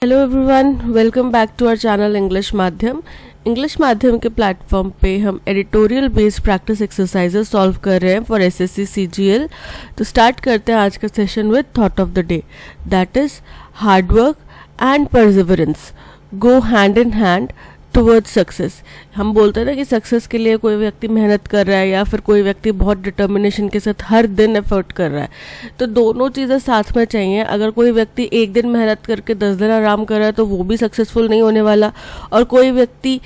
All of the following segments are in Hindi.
Hello everyone, welcome back to our channel English माध्यम। इंग्लिश माध्यम के प्लेटफॉर्म पे हम editorial based practice exercises solve कर रहे हैं फॉर एसएससी सीजीएल। तो स्टार्ट करते हैं आज का session with thought of the day, that is hard work and perseverance go hand in hand towards success. हम बोलते हैं ना कि सक्सेस के लिए कोई व्यक्ति मेहनत कर रहा है या फिर कोई व्यक्ति बहुत डिटर्मिनेशन के साथ हर दिन एफर्ट कर रहा है, तो दोनों चीज़ें साथ में चाहिए। अगर कोई व्यक्ति एक दिन मेहनत करके 10 दिन आराम कर रहा है तो वो भी सक्सेसफुल नहीं होने वाला, और कोई व्यक्ति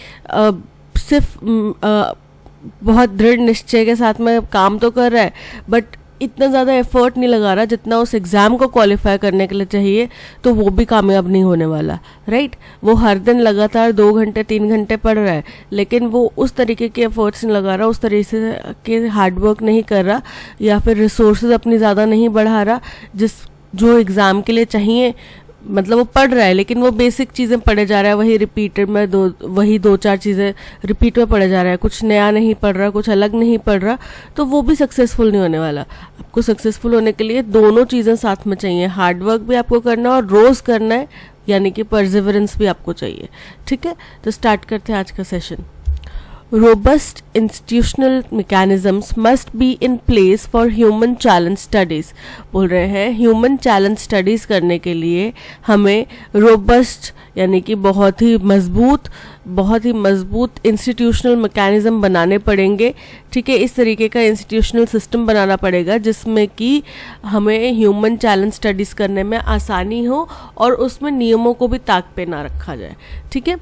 सिर्फ बहुत दृढ़ निश्चय के साथ में काम तो कर रहा है बट इतना ज़्यादा एफर्ट नहीं लगा रहा जितना उस एग्ज़ाम को क्वालिफाई करने के लिए चाहिए, तो वो भी कामयाब नहीं होने वाला, राइट। वो हर दिन लगातार 2 घंटे 3 घंटे पढ़ रहा है लेकिन वो उस तरीके के एफर्ट्स नहीं लगा रहा, उस तरीके के हार्डवर्क नहीं कर रहा या फिर रिसोर्सेज अपनी ज़्यादा नहीं बढ़ा रहा जो एग्ज़ाम के लिए चाहिए। मतलब वो पढ़ रहा है लेकिन वो बेसिक चीज़ें पढ़े जा रहा है, वही रिपीटेड में वही 2-4 चीज़ें रिपीट में पढ़े जा रहा है, कुछ नया नहीं पढ़ रहा, कुछ अलग नहीं पढ़ रहा, तो वो भी सक्सेसफुल नहीं होने वाला। आपको सक्सेसफुल होने के लिए दोनों चीज़ें साथ में चाहिए, हार्डवर्क भी आपको करना है और रोज़ करना है, यानी कि परसिवरेंस भी आपको चाहिए। ठीक है, तो स्टार्ट करते हैं आज का session. Robust institutional mechanisms must be in place for human challenge studies। बोल रहे हैं ह्यूमन चैलेंज स्टडीज़ करने के लिए हमें रोबस्ट यानी कि बहुत ही मजबूत इंस्टीट्यूशनल मैकेनिज्म बनाने पड़ेंगे। ठीक है, इस तरीके का इंस्टीट्यूशनल सिस्टम बनाना पड़ेगा जिसमें कि हमें ह्यूमन चैलेंज स्टडीज़ करने में आसानी हो और उसमें नियमों को भी ताक पे ना रखा जाए। ठीक है,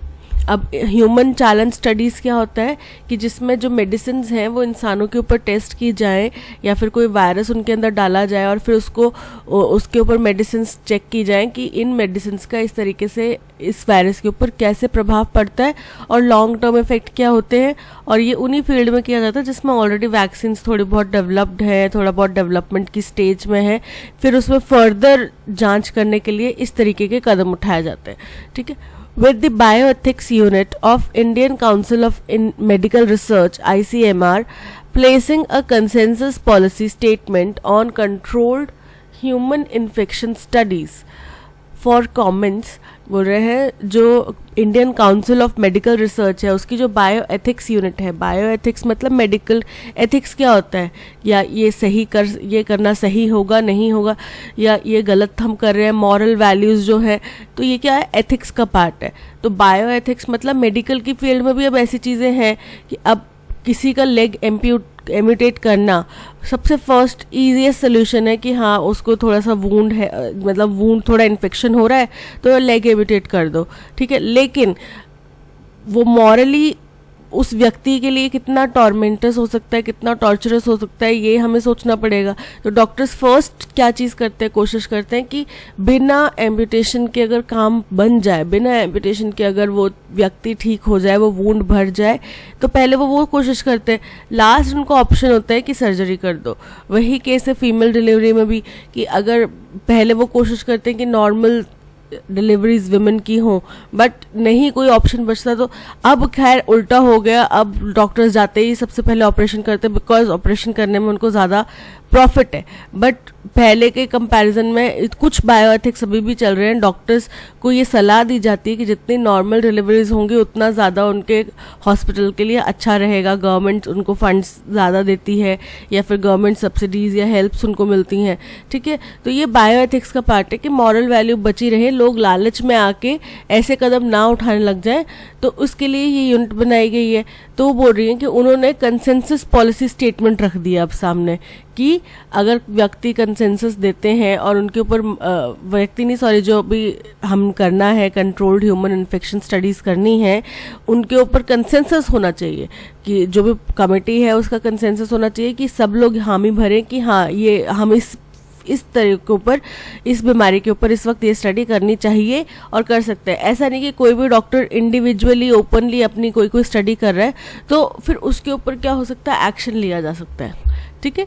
अब ह्यूमन चैलेंज स्टडीज़ क्या होता है कि जिसमें जो मेडिसिन हैं वो इंसानों के ऊपर टेस्ट की जाए या फिर कोई वायरस उनके अंदर डाला जाए और फिर उसके ऊपर मेडिसिन चेक की जाए कि इन मेडिसिन का इस तरीके से इस वायरस के ऊपर कैसे प्रभाव पड़ता है और लॉन्ग टर्म इफेक्ट क्या होते हैं। और ये उन्हीं फील्ड में किया जाता है जिसमें ऑलरेडी वैक्सीन थोड़ी बहुत डेवलप्ड है, थोड़ा बहुत डेवलपमेंट की स्टेज में है, फिर उसमें फर्दर जाँच करने के लिए इस तरीके के कदम उठाए जाते हैं। ठीक है, with the Bioethics Unit of Indian Council of Medical Research ICMR placing a consensus policy statement on controlled human infection studies for comments। बोल रहे हैं जो Indian council of medical research है उसकी जो बायो एथिक्स यूनिट है, बायो एथिक्स मतलब मेडिकल एथिक्स क्या होता है, या ये करना सही होगा नहीं होगा, या ये गलत हम कर रहे हैं, मॉरल वैल्यूज़ जो है, तो ये क्या है, एथिक्स का पार्ट है। तो बायो एथिक्स मतलब मेडिकल की फील्ड में भी अब ऐसी चीज़ें हैं कि अब किसी का लेग एम्यूटेट करना सबसे फर्स्ट ईजीएस्ट सोल्यूशन है कि हाँ उसको थोड़ा सा वूंड है, मतलब वूंड थोड़ा इन्फेक्शन हो रहा है तो लेग एम्यूटेट कर दो। ठीक है, लेकिन वो मॉरली उस व्यक्ति के लिए कितना टॉर्मेंटस हो सकता है, कितना टॉर्चरस हो सकता है, ये हमें सोचना पड़ेगा। तो डॉक्टर्स फर्स्ट क्या चीज़ करते हैं, कोशिश करते हैं कि बिना एम्पुटेशन के अगर काम बन जाए, बिना एम्पुटेशन के अगर वो व्यक्ति ठीक हो जाए, वो वूंड भर जाए, तो पहले वो कोशिश करते हैं। लास्ट उनको ऑप्शन होता है कि सर्जरी कर दो। वही केस है फीमेल डिलीवरी में भी कि अगर पहले वो कोशिश करते हैं कि नॉर्मल डिलीवरीज विमेन की हों बट नहीं कोई ऑप्शन बचता, तो अब खैर उल्टा हो गया। अब डॉक्टर्स जाते ही सबसे पहले ऑपरेशन करते हैं बिकॉज ऑपरेशन करने में उनको ज़्यादा प्रॉफिट है। बट पहले के कंपैरिजन में कुछ बायोएथिक्स अभी भी चल रहे हैं। डॉक्टर्स को ये सलाह दी जाती है कि जितनी नॉर्मल डिलीवरीज होंगी उतना ज़्यादा उनके हॉस्पिटल के लिए अच्छा रहेगा, गवर्नमेंट उनको फंड्स ज़्यादा देती है या फिर गवर्नमेंट सब्सिडीज़ या हेल्प्स उनको मिलती हैं। ठीक है, तो ये बायोएथिक्स का पार्ट है कि मॉरल वैल्यू बची रहे, लोग लालच में आके ऐसे कदम ना उठाने लग जाए, तो उसके लिए ये यूनिट बनाई गई है। तो वो बोल रही हैं कि उन्होंने कंसेंसस पॉलिसी स्टेटमेंट रख दिया अब सामने कि अगर व्यक्ति कंसेंसस देते हैं और उनके ऊपर जो भी हम करना है, कंट्रोल्ड ह्यूमन इन्फेक्शन स्टडीज़ करनी है, उनके ऊपर कंसेंसस होना चाहिए कि जो भी कमेटी है उसका कंसेंसस होना चाहिए कि सब लोग हामी भरें कि हाँ ये हम इस तरह के ऊपर, इस बीमारी के ऊपर इस वक्त ये स्टडी करनी चाहिए और कर सकते हैं। ऐसा नहीं कि कोई भी डॉक्टर इंडिविजुअली ओपनली अपनी कोई स्टडी कर रहा है तो फिर उसके ऊपर क्या हो सकता है, एक्शन लिया जा सकता है। ठीक है,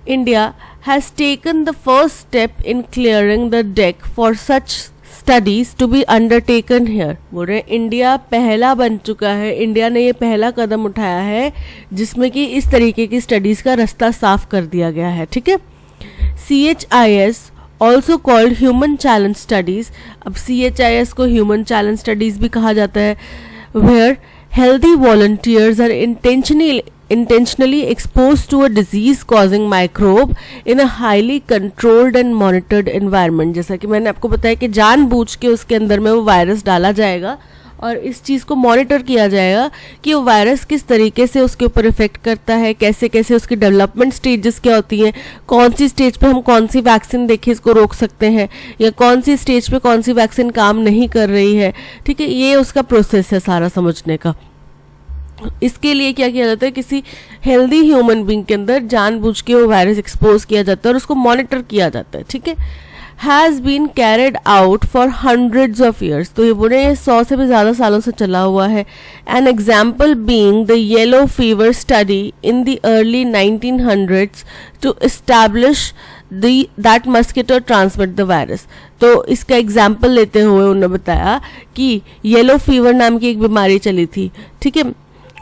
India has taken the first step in clearing the deck for such studies to be undertaken here. बोल रहे इंडिया पहला बन चुका है, इंडिया ने ये पहला कदम उठाया है जिसमें कि इस तरीके की स्टडीज़ का रास्ता साफ कर दिया गया है। ठीक है, CHIS also called human challenge studies. अब CHIS को ह्यूमन चैलेंज स्टडीज भी कहा जाता है, where healthy volunteers are intentionally exposed to a disease causing microbe in a highly controlled and monitored environment। जैसा कि मैंने आपको बताया कि जानबूझ के उसके अंदर में वो वायरस डाला जाएगा और इस चीज़ को मॉनिटर किया जाएगा कि वो वायरस किस तरीके से उसके ऊपर इफेक्ट करता है, कैसे कैसे उसकी डेवलपमेंट स्टेजेस क्या होती हैं, कौन सी स्टेज पे हम कौन सी वैक्सीन देके इसको रोक सकते हैं, या कौन सी स्टेज पे कौन सी वैक्सीन काम नहीं कर रही है। ठीक है, ये उसका प्रोसेस है सारा समझने का। इसके लिए क्या किया जाता है, किसी हेल्दी ह्यूमन बीइंग के अंदर जानबूझ के वो वायरस एक्सपोज किया जाता है और उसको मॉनिटर किया जाता है। ठीक है, has been carried out for hundreds of years. तो ये बोले 100 से भी ज़्यादा सालों से चला हुआ है। An example being the yellow fever study in the early 1900s to establish that mosquito transmit the virus. तो इसका एग्जाम्पल लेते हुए उन्होंने बताया कि येलो फीवर नाम की एक बीमारी चली थी। ठीक है,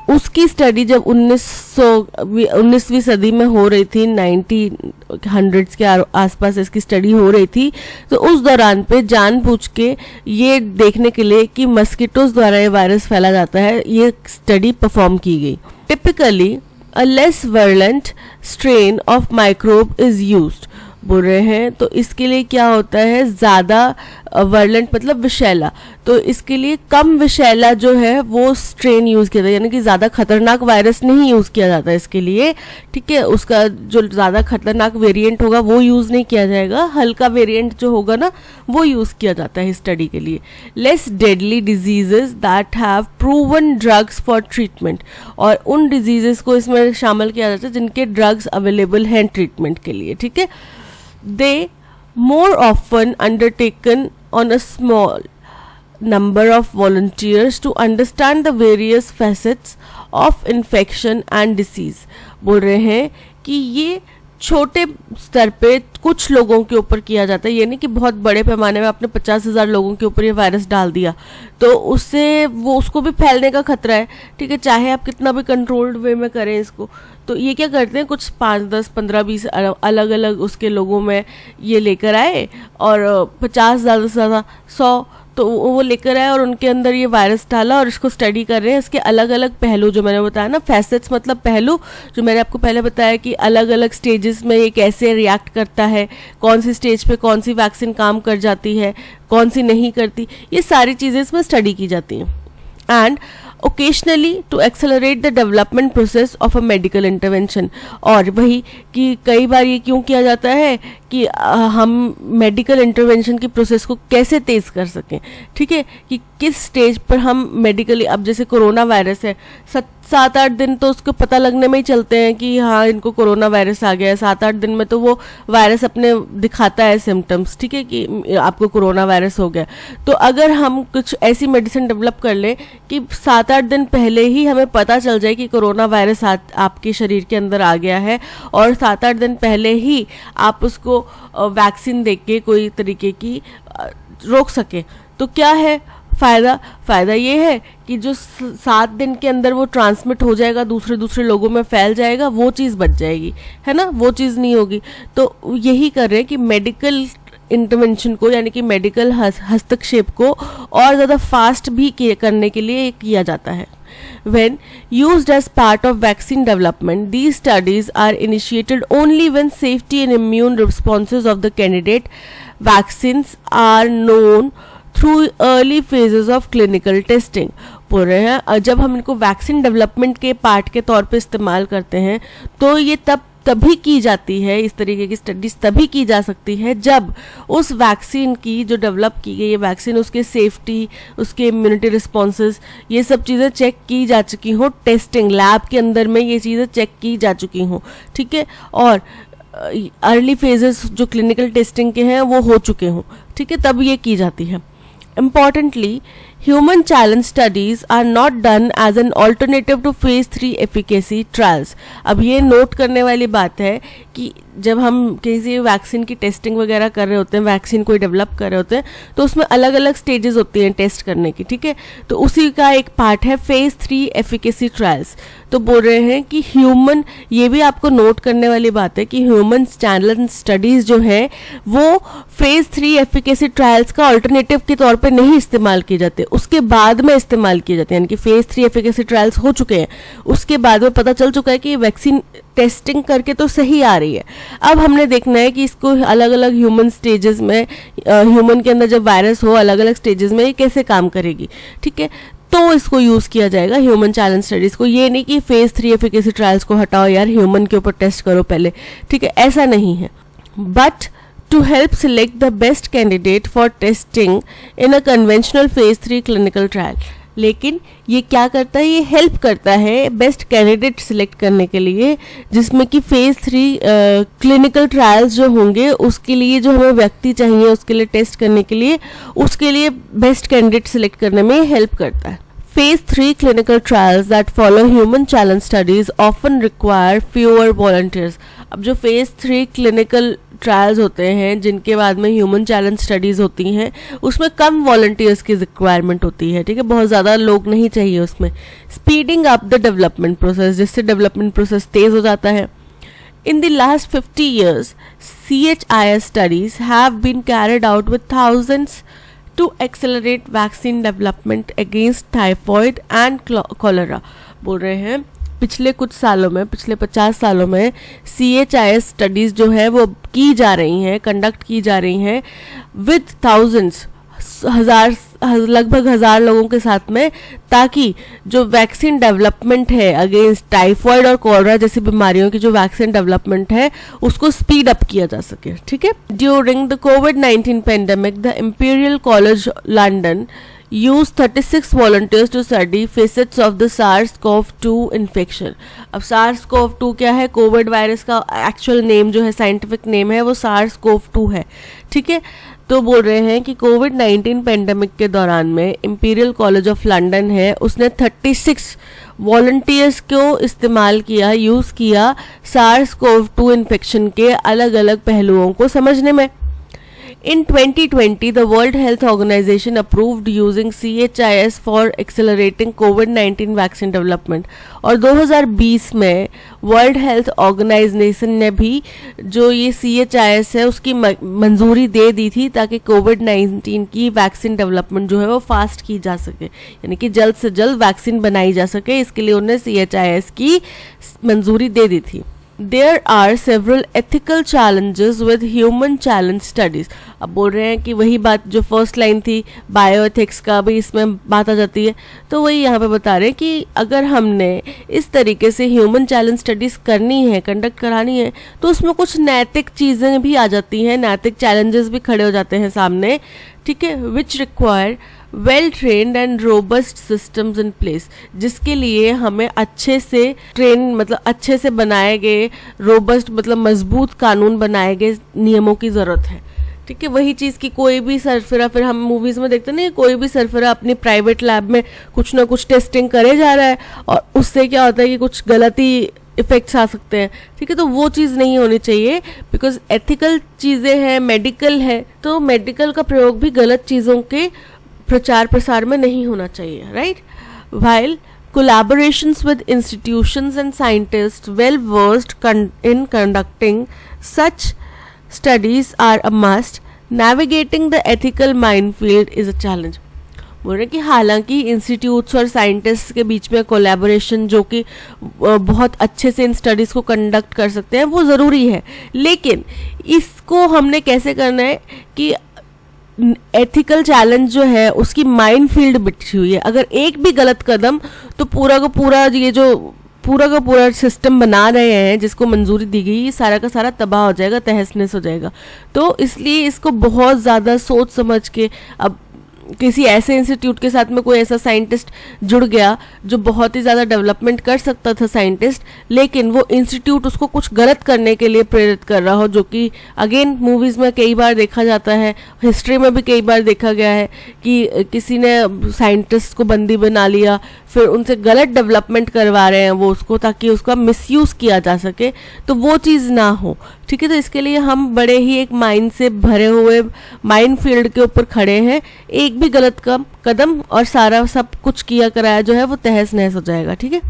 उसकी स्टडी जब 19वीं सदी में हो रही थी, 1900s के आसपास इसकी स्टडी हो रही थी, तो उस दौरान पे जानबूझ के ये देखने के लिए कि मस्किटोज द्वारा ये वायरस फैला जाता है, ये स्टडी परफॉर्म की गई। Typically a less virulent strain of microbe is used. बोल रहे हैं तो इसके लिए क्या होता है, ज़्यादा वर्लेंट मतलब विषैला, तो इसके लिए कम विषैला जो है वो स्ट्रेन यूज़ किया जाता है, यानी कि ज़्यादा खतरनाक वायरस नहीं यूज़ किया जाता इसके लिए। ठीक है, उसका जो ज़्यादा खतरनाक वेरिएंट होगा वो यूज़ नहीं किया जाएगा, हल्का वेरिएंट जो होगा ना वो यूज़ किया जाता है स्टडी के लिए। Less deadly diseases that have proven drugs for treatment, और उन डिजीजेस को इसमें शामिल किया जाता है जिनके ड्रग्स अवेलेबल हैं ट्रीटमेंट के लिए। ठीक है, they more often undertaken on a small number of volunteers to understand the various facets of infection and disease। बोल रहे हैं कि ये छोटे स्तर पे कुछ लोगों के ऊपर किया जाता है, यानी कि बहुत बड़े पैमाने में आपने 50,000 लोगों के ऊपर ये वायरस डाल दिया तो उससे वो उसको भी फैलने का खतरा है। ठीक है, चाहे आप कितना भी कंट्रोल्ड वे में करें इसको। तो ये क्या करते हैं, कुछ 5, 10, 15, 20 अलग अलग उसके लोगों में ये लेकर आए और 50 ज़्यादा से ज़्यादा 100 तो वो लेकर आए और उनके अंदर ये वायरस डाला और इसको स्टडी कर रहे हैं। इसके अलग अलग पहलू जो मैंने बताया ना, फैसेट्स मतलब पहलू, जो मैंने आपको पहले बताया कि अलग अलग स्टेजेस में ये कैसे रिएक्ट करता है, कौन सी स्टेज पे कौन सी वैक्सीन काम कर जाती है, कौन सी नहीं करती, ये सारी चीज़ें इसमें स्टडी की जाती हैं। And occasionally to accelerate the development process of a medical intervention. और वही कि कई बार ये क्यों किया जाता है कि हम मेडिकल इंटरवेंशन की प्रोसेस को कैसे तेज़ कर सकें। ठीक है, कि किस स्टेज पर हम मेडिकली, अब जैसे कोरोना वायरस है, 7-8 दिन तो उसको पता लगने में ही चलते हैं कि हाँ इनको कोरोना वायरस आ गया है। 7-8 दिन में तो वो वायरस अपने दिखाता है सिम्टम्स। ठीक है, कि आपको कोरोना वायरस हो गया। तो अगर हम कुछ ऐसी मेडिसिन डेवलप कर लें कि 7-8 दिन पहले ही हमें पता चल जाए कि कोरोना वायरस आपके शरीर के अंदर आ गया है और 7-8 दिन पहले ही आप उसको वैक्सीन देके कोई तरीके की रोक सके, तो क्या है फ़ायदा ये है कि जो 7 दिन के अंदर वो ट्रांसमिट हो जाएगा, दूसरे लोगों में फैल जाएगा, वो चीज़ बच जाएगी, है ना, वो चीज़ नहीं होगी। तो यही कर रहे हैं कि मेडिकल इंटरवेंशन को, यानी कि मेडिकल हस्तक्षेप को और ज़्यादा फास्ट भी करने के लिए किया जाता है। When used as part of vaccine development, these studies are initiated only when safety and immune responses of the candidate vaccines are known through early phases of clinical testing। बोल रहे हैं जब हम इनको वैक्सीन डेवलपमेंट के पार्ट के तौर पे इस्तेमाल करते हैं तो ये तभी की जाती है, इस तरीके की स्टडीज तभी की जा सकती है जब उस वैक्सीन की जो डेवलप की गई है वैक्सीन, उसके सेफ्टी, उसके इम्यूनिटी रिस्पॉन्सेज, ये सब चीज़ें चेक की जा चुकी हों, टेस्टिंग लैब के अंदर में ये चीज़ें चेक की जा चुकी हों। ठीक है, और अर्ली फेजेस जो क्लिनिकल टेस्टिंग के हैं वो हो चुके हों। ठीक है, तब ये की जाती है। Importantly, Human challenge studies are not done as an alternative to phase 3 efficacy trials. अब ये नोट करने वाली बात है कि जब हम किसी वैक्सीन की टेस्टिंग वगैरह कर रहे होते हैं, वैक्सीन कोई डेवलप कर रहे होते हैं, तो उसमें अलग अलग स्टेजेस होती हैं टेस्ट करने की, ठीक है। तो उसी का एक पार्ट है फेज 3 एफिकेसी ट्रायल्स। तो बोल रहे हैं कि ह्यूमन, ये भी आपको नोट करने वाली बात है कि ह्यूमन चैलेंज स्टडीज जो है वो फेज 3 एफिकेसी ट्रायल्स का अल्टरनेटिव के तौर पे नहीं इस्तेमाल किए जाते, उसके बाद में इस्तेमाल किए जाते हैं। यानी कि फेज 3 एफिकेसी ट्रायल्स हो चुके हैं, उसके बाद में पता चल चुका है कि वैक्सीन टेस्टिंग करके तो सही आ रही है। अब हमने देखना है कि इसको अलग अलग ह्यूमन स्टेजेस में, ह्यूमन के अंदर जब वायरस हो अलग अलग स्टेजेस में ये कैसे काम करेगी, ठीक है। तो इसको यूज़ किया जाएगा ह्यूमन चैलेंज स्टडीज़ को। ये नहीं कि फेज 3 एफिकेसी ट्रायल्स को हटाओ यार, ह्यूमन के ऊपर टेस्ट करो पहले, ठीक है, ऐसा नहीं है। But to help select the best candidate for testing in a conventional phase 3 clinical trial. लेकिन ये क्या करता है, ये हेल्प करता है बेस्ट कैंडिडेट सिलेक्ट करने के लिए, जिसमें कि फेज 3 क्लिनिकल ट्रायल्स जो होंगे उसके लिए जो हमें व्यक्ति चाहिए उसके लिए टेस्ट करने के लिए, उसके लिए बेस्ट कैंडिडेट सिलेक्ट करने में हेल्प करता है। Phase 3 clinical trials that follow human challenge studies often require fewer volunteers. अब जो Phase 3 clinical trials होते हैं जिनके बाद में ह्यूमन चैलेंज स्टडीज़ होती हैं उसमें कम वॉलंटियर्स की रिक्वायरमेंट होती है, ठीक है, बहुत ज़्यादा लोग नहीं चाहिए उसमें। Speeding up the development process, जिससे डेवलपमेंट प्रोसेस तेज़ हो जाता है। In the last 50 years, CHIS studies have been carried out with thousands to accelerate vaccine development against typhoid and cholera. बोल रहे हैं पिछले कुछ सालों में, पिछले 50 सालों में CHIS स्टडीज़ जो है वो की जा रही हैं, कंडक्ट की जा रही हैं विद थाउजेंड्स, लगभग 1000 लोगों के साथ में, ताकि जो वैक्सीन डेवलपमेंट है अगेंस्ट टाइफॉइड और कोलरा जैसी बीमारियों की जो वैक्सीन डेवलपमेंट है उसको स्पीड अप किया जा सके, ठीक है। During the covid pandemic the imperial college London use 36 volunteers to study facets of the SARS-CoV-2 infection. अब SARS-CoV-2 क्या है, कोविड वायरस का एक्चुअल नेम जो है, साइंटिफिक नेम है वो SARS-CoV-2 है, ठीक है। तो बोल रहे हैं कि कोविड-19 पेंडेमिक के दौरान में इंपीरियल कॉलेज ऑफ लंदन है उसने 36 वॉलंटियर्स को इस्तेमाल किया, यूज़ किया SARS-CoV-2 इन्फेक्शन के अलग अलग पहलुओं को समझने में। In 2020, the World Health Organization approved using CHIS for accelerating COVID-19 vaccine development. और 2020 में वर्ल्ड हेल्थ ऑर्गेनाइजेशन ने भी जो ये CHIS है उसकी मंजूरी दे दी थी ताकि कोविड-19 की वैक्सीन डेवलपमेंट जो है वो फास्ट की जा सके, यानी कि जल्द से जल्द वैक्सीन बनाई जा सके, इसके लिए उन्हें CHIS की मंजूरी दे दी थी। There are several ethical challenges with human challenge studies. अब बोल रहे हैं कि वही बात जो फर्स्ट लाइन थी बायोएथिक्स का भी इसमें बात आ जाती है, तो वही यहाँ पे बता रहे हैं कि अगर हमने इस तरीके से ह्यूमन चैलेंज स्टडीज़ करनी है, कंडक्ट करानी है, तो उसमें कुछ नैतिक चीज़ें भी आ जाती हैं, नैतिक चैलेंजेस भी खड़े हो जाते हैं सामने, ठीक है, which require well trained and robust systems in place, जिसके लिए हमें अच्छे से ट्रेन मतलब अच्छे से बनाए गए रोबस्ट मतलब मजबूत कानून बनाए गए नियमों की ज़रूरत है, ठीक है। वही चीज़ की कोई भी सरफिरा, फिर हम मूवीज़ में देखते नहीं, कोई भी सरफिरा अपनी प्राइवेट लैब में कुछ ना कुछ टेस्टिंग करे जा रहा है और उससे क्या होता है कि कुछ गलती इफ़ेक्ट्स आ सकते हैं, ठीक है। तो वो चीज़ नहीं होनी चाहिए, बिकॉज एथिकल चीज़ें हैं, मेडिकल है, तो मेडिकल का प्रयोग भी गलत चीज़ों के प्रचार प्रसार में नहीं होना चाहिए, right. While collaborations with institutions and scientists well versed in conducting such studies are a must, navigating the ethical minefield is a challenge. बोल रहे कि हालांकि इंस्टीट्यूट्स और साइंटिस्ट के बीच में कोलैबोरेशन जो कि बहुत अच्छे से इन स्टडीज़ को कंडक्ट कर सकते हैं वो ज़रूरी है, लेकिन इसको हमने कैसे करना है कि एथिकल चैलेंज जो है उसकी माइन फील्ड बिछी हुई है। अगर एक भी गलत कदम तो पूरा का पूरा ये जो पूरा का पूरा सिस्टम बना रहे हैं जिसको मंजूरी दी गई सारा का सारा तबाह हो जाएगा, तहस नहस हो जाएगा। तो इसलिए इसको बहुत ज़्यादा सोच समझ के, अब किसी ऐसे इंस्टीट्यूट के साथ में कोई ऐसा साइंटिस्ट जुड़ गया जो बहुत ही ज़्यादा डेवलपमेंट कर सकता था साइंटिस्ट, लेकिन वो इंस्टीट्यूट उसको कुछ गलत करने के लिए प्रेरित कर रहा हो, जो कि अगेन मूवीज़ में कई बार देखा जाता है, हिस्ट्री में भी कई बार देखा गया है कि किसी ने साइंटिस्ट को बंदी बना लिया, फिर उनसे गलत डेवलपमेंट करवा रहे हैं वो उसको, ताकि उसका मिसयूज़ किया जा सके, तो वो चीज़ ना हो। ठीक है, तो इसके लिए हम बड़े ही एक माइंड से भरे हुए माइंड फील्ड के ऊपर खड़े हैं। एक भी गलत कदम और सारा सब कुछ किया कराया जो है वो तहस नहस हो जाएगा। ठीक है,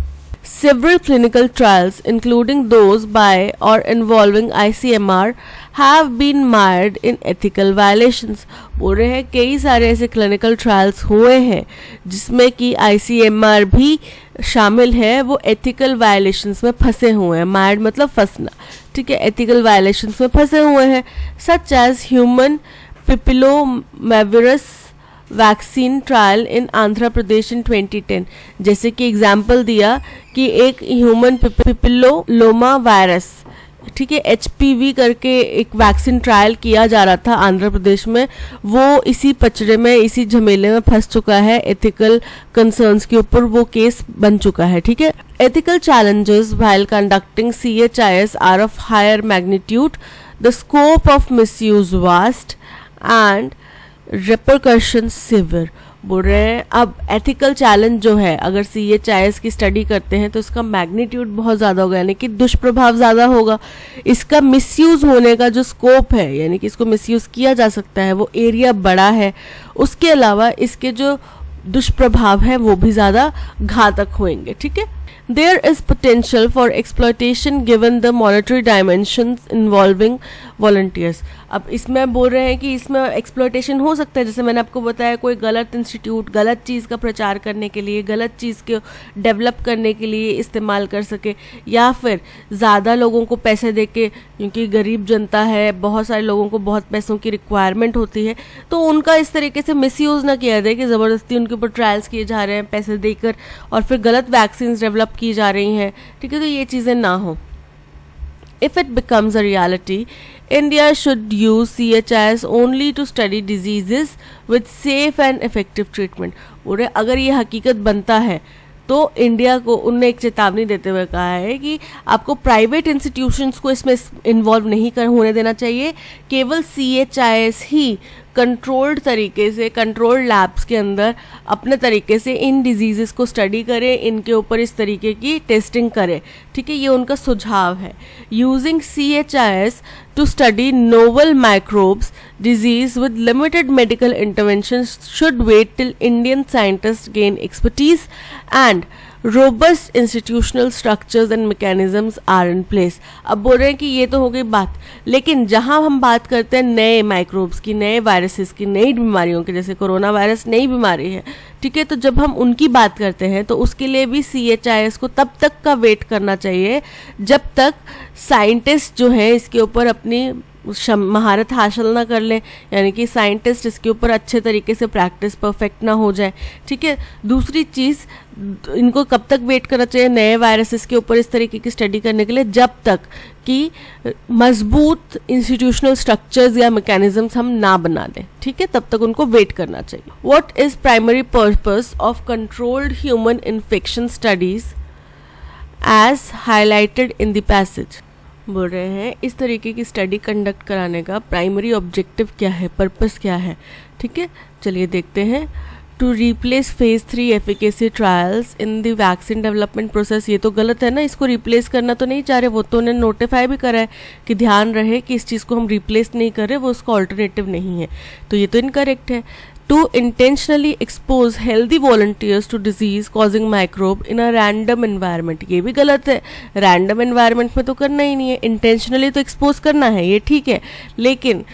several clinical trials including those by or involving ICMR have been mired in ethical violations। बोल रहे हैं कई सारे ऐसे क्लिनिकल ट्रायल्स हुए हैं जिसमें कि ICMR भी शामिल है, वो एथिकल वायलेशंस में फंसे हुए हैं। मायर्ड मतलब फंसना, ठीक है, एथिकल वायलेशंस में फंसे हुए हैं, such as human papillomavirus vaccine trial in Andhra Pradesh in 2010। जैसे कि एग्जाम्पल दिया कि एक ह्यूमन पिपिलोमा वायरस, ठीक है, HPV करके एक वैक्सीन ट्रायल किया जा रहा था आंध्र प्रदेश में, वो इसी पचड़े में, इसी झमेले में फंस चुका है। एथिकल कंसर्न्स के ऊपर वो केस बन चुका है। ठीक है, ethical challenges while conducting CHIS are of higher magnitude, the scope of misuse vast and repercussion severe. बोल रहे हैं अब एथिकल चैलेंज जो है, अगर CHIS की स्टडी करते हैं तो इसका मैग्नीट्यूड बहुत ज़्यादा होगा, यानी कि दुष्प्रभाव ज़्यादा होगा। इसका मिसयूज़ होने का जो स्कोप है, यानी कि इसको मिसयूज़ किया जा सकता है, वो एरिया बड़ा है। उसके अलावा इसके जो दुष्प्रभाव है वो भी ज़्यादा घातक होंगे। ठीक है, there is potential for exploitation given the monetary dimensions involving volunteers। अब इसमें बोल रहे हैं कि इसमें एक्सप्लॉयटेशन हो सकता है, जैसे मैंने आपको बताया, कोई गलत इंस्टीट्यूट गलत चीज़ का प्रचार करने के लिए, गलत चीज़ को डेवलप करने के लिए इस्तेमाल कर सके, या फिर ज़्यादा लोगों को पैसे दे के, क्योंकि गरीब जनता है, बहुत सारे लोगों को बहुत पैसों की रिक्वायरमेंट होती है, तो उनका इस तरीके से मिसयूज़ ना किया जाए कि ज़बरदस्ती उनके ऊपर ट्रायल्स किए जा रहे हैं पैसे देकर और फिर गलत वैक्सीन डेवलप की जा रही हैं। ठीक है, तो ये चीज़ें ना हो। If it becomes a reality, India should use CHIS only to study diseases with safe and effective treatment। बोले अगर ये हकीकत बनता है तो इंडिया को, उनने एक चेतावनी देते हुए कहा है कि आपको प्राइवेट इंस्टीट्यूशंस को इसमें इन्वॉल्व नहीं होने देना चाहिए, केवल CHIS ही कंट्रोल्ड तरीके से, कंट्रोल्ड लैब्स के अंदर अपने तरीके से इन डिजीज़ेस को स्टडी करे, इनके ऊपर इस तरीके की टेस्टिंग करे। ठीक है, ये उनका सुझाव है। Using CHIS to study novel microbes disease with limited medical intervention should wait till Indian scientist gain expertise and robust institutional structures and mechanisms are in place. अब बोल रहे हैं कि ये तो हो गई बात, लेकिन जहां हम बात करते हैं नए माइक्रोब्स की, नए वायरसेस की, नई बीमारियों की, जैसे कोरोना वायरस नई बीमारी है, ठीक है, तो जब हम उनकी बात करते हैं तो उसके लिए भी CHIS को तब तक का वेट करना चाहिए जब तक साइंटिस्ट जो है इसके ऊपर अपनी महारत हासिल ना कर ले, यानी कि साइंटिस्ट इसके ऊपर अच्छे तरीके से प्रैक्टिस परफेक्ट ना हो जाए। ठीक है, दूसरी चीज़, इनको कब तक वेट करना चाहिए नए वायरसेस के ऊपर इस तरीके की स्टडी करने के लिए, जब तक कि मजबूत इंस्टीट्यूशनल स्ट्रक्चर्स या मैकेनिज्म्स हम ना बना दें। ठीक है, तब तक उनको वेट करना चाहिए। What is primary purpose of controlled human infection studies as highlighted in the passage. बोल रहे हैं इस तरीके की स्टडी कंडक्ट कराने का प्राइमरी ऑब्जेक्टिव क्या है, पर्पस क्या है। ठीक है, चलिए देखते हैं। To replace phase 3 efficacy trials in the vaccine development process. ये तो गलत है ना, इसको रिप्लेस करना तो नहीं चाह रहे, वो तो उन्हें नोटिफाई भी करा है कि ध्यान रहे कि इस चीज़ को हम रिप्लेस नहीं कर रहे, वो उसका ऑल्टरनेटिव नहीं है, तो ये तो इनकरेक्ट है। To intentionally expose healthy volunteers to disease causing microbe in a random environment, ये भी गलत है। रैंडम एनवायरनमेंट में तो करना ही नहीं है, इंटेंशनली तो एक्सपोज करना है, ये ठीक है, लेकिन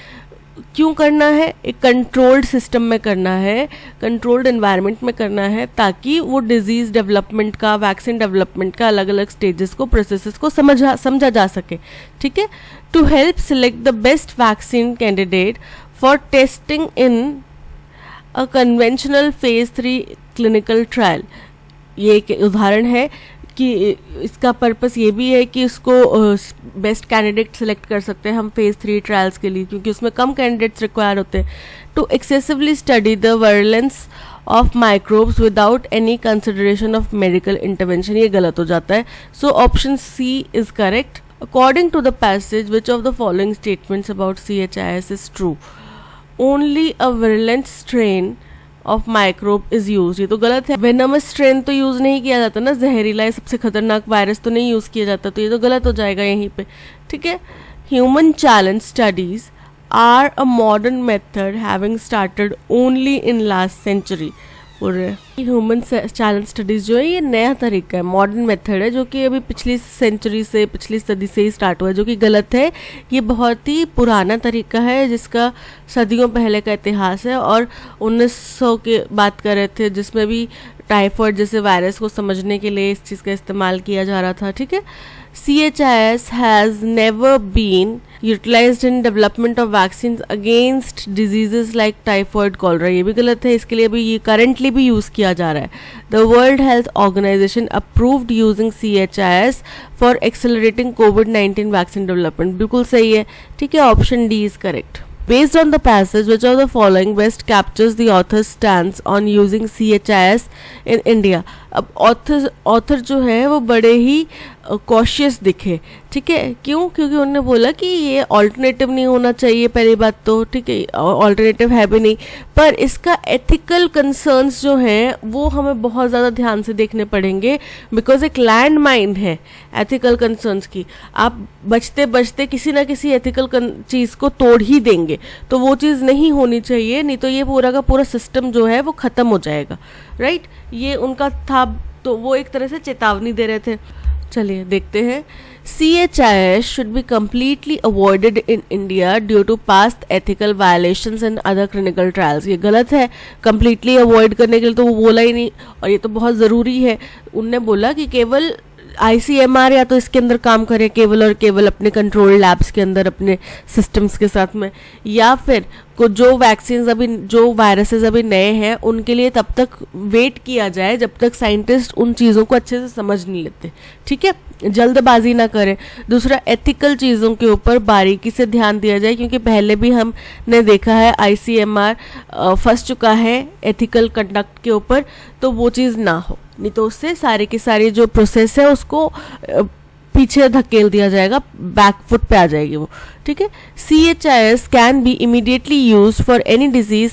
क्यों करना है? एक कंट्रोल्ड सिस्टम में करना है, कंट्रोल्ड एनवायरनमेंट में करना है, ताकि वो डिजीज डेवलपमेंट का, वैक्सीन डेवलपमेंट का अलग अलग स्टेजेस को, प्रोसेसेस को समझा जा सके। ठीक है, to help select the best vaccine candidate for testing in a conventional phase 3 clinical trial. ये एक उदाहरण है कि इसका पर्पस ये भी है कि उसको बेस्ट कैंडिडेट सेलेक्ट कर सकते हैं हम फेज़ 3 ट्रायल्स के लिए, क्योंकि उसमें कम कैंडिडेट्स रिक्वायर होते हैं। to excessively study the virulence of microbes without any consideration of medical intervention, ये गलत हो जाता है. So option C is correct. According to the passage, which of the following statements about CHIS is true? Only a virulent strain of microbe is use, ये तो गलत है. वेनमस स्ट्रेन तो यूज नहीं किया जाता ना, जहरीला सबसे खतरनाक वायरस तो नहीं यूज किया जाता, तो ये तो गलत हो जाएगा यहीं पे. ठीक है. Human challenge studies are a modern method having started only in last century. बोल रहे हैं ह्यूमन चैलेंज स्टडीज जो है ये नया तरीका है, मॉडर्न मेथड है, जो कि अभी पिछली सेंचुरी से, पिछली सदी से ही स्टार्ट हुआ है, जो कि गलत है. ये बहुत ही पुराना तरीका है जिसका सदियों पहले का इतिहास है, और 1900 की बात कर रहे थे जिसमें भी टाइफॉइड जैसे वायरस को समझने के लिए इस चीज़ का इस्तेमाल किया जा रहा था. ठीक है. CHIS has never been utilized in development of vaccines against diseases like typhoid, cholera. ये भी गलत है, इसके लिए अभी ये currently भी यूज़ किया जा रहा है. The World Health Organization approved using CHIS for accelerating COVID-19 vaccine development. बिल्कुल सही है. ठीक है. Option D is correct. Based on the passage, which of the following best captures the author's stance on using CHIS in India? अब ऑथर जो है वो बड़े ही कॉशियस दिखे. ठीक है. क्यों? क्योंकि उन्होंने बोला कि ये ऑल्टरनेटिव नहीं होना चाहिए, पहली बात तो. ठीक है. ऑल्टरनेटिव है भी नहीं, पर इसका एथिकल कंसर्न्स जो हैं वो हमें बहुत ज़्यादा ध्यान से देखने पड़ेंगे, बिकॉज एक लैंड माइन है एथिकल कंसर्न्स की. आप बचते बचते किसी ना किसी एथिकल चीज़ को तोड़ ही देंगे, तो वो चीज़ नहीं होनी चाहिए, नहीं तो ये पूरा का पूरा सिस्टम जो है वो ख़त्म हो जाएगा. राइट. ये उनका था, तो वो एक तरह से चेतावनी दे रहे थे. चलिए देखते हैं. CHIS should be completely avoided in India due to past ethical violations and other clinical trials. ये गलत है. completely avoid करने के लिए तो वो बोला ही नहीं, और ये तो बहुत ज़रूरी है. उनने बोला कि केवल ICMR या तो इसके अंदर काम करे केवल और केवल अपने कंट्रोल लैब्स के अंदर अपने सिस्टम्स के साथ में, या फिर को जो वैक्सीन अभी, जो वायरसेस अभी नए हैं उनके लिए तब तक वेट किया जाए जब तक साइंटिस्ट उन चीज़ों को अच्छे से समझ नहीं लेते. ठीक है. जल्दबाजी ना करें. दूसरा, एथिकल चीज़ों के ऊपर बारीकी से ध्यान दिया जाए, क्योंकि पहले भी हमने देखा है ICMR फंस चुका है एथिकल कंडक्ट के ऊपर, तो वो चीज़ ना हो, नहीं तो उससे सारी की सारी जो प्रोसेस है उसको पीछे धकेल दिया जाएगा, बैकफुट पे आ जाएगी वो. ठीक है. CHIS can be immediately used for any disease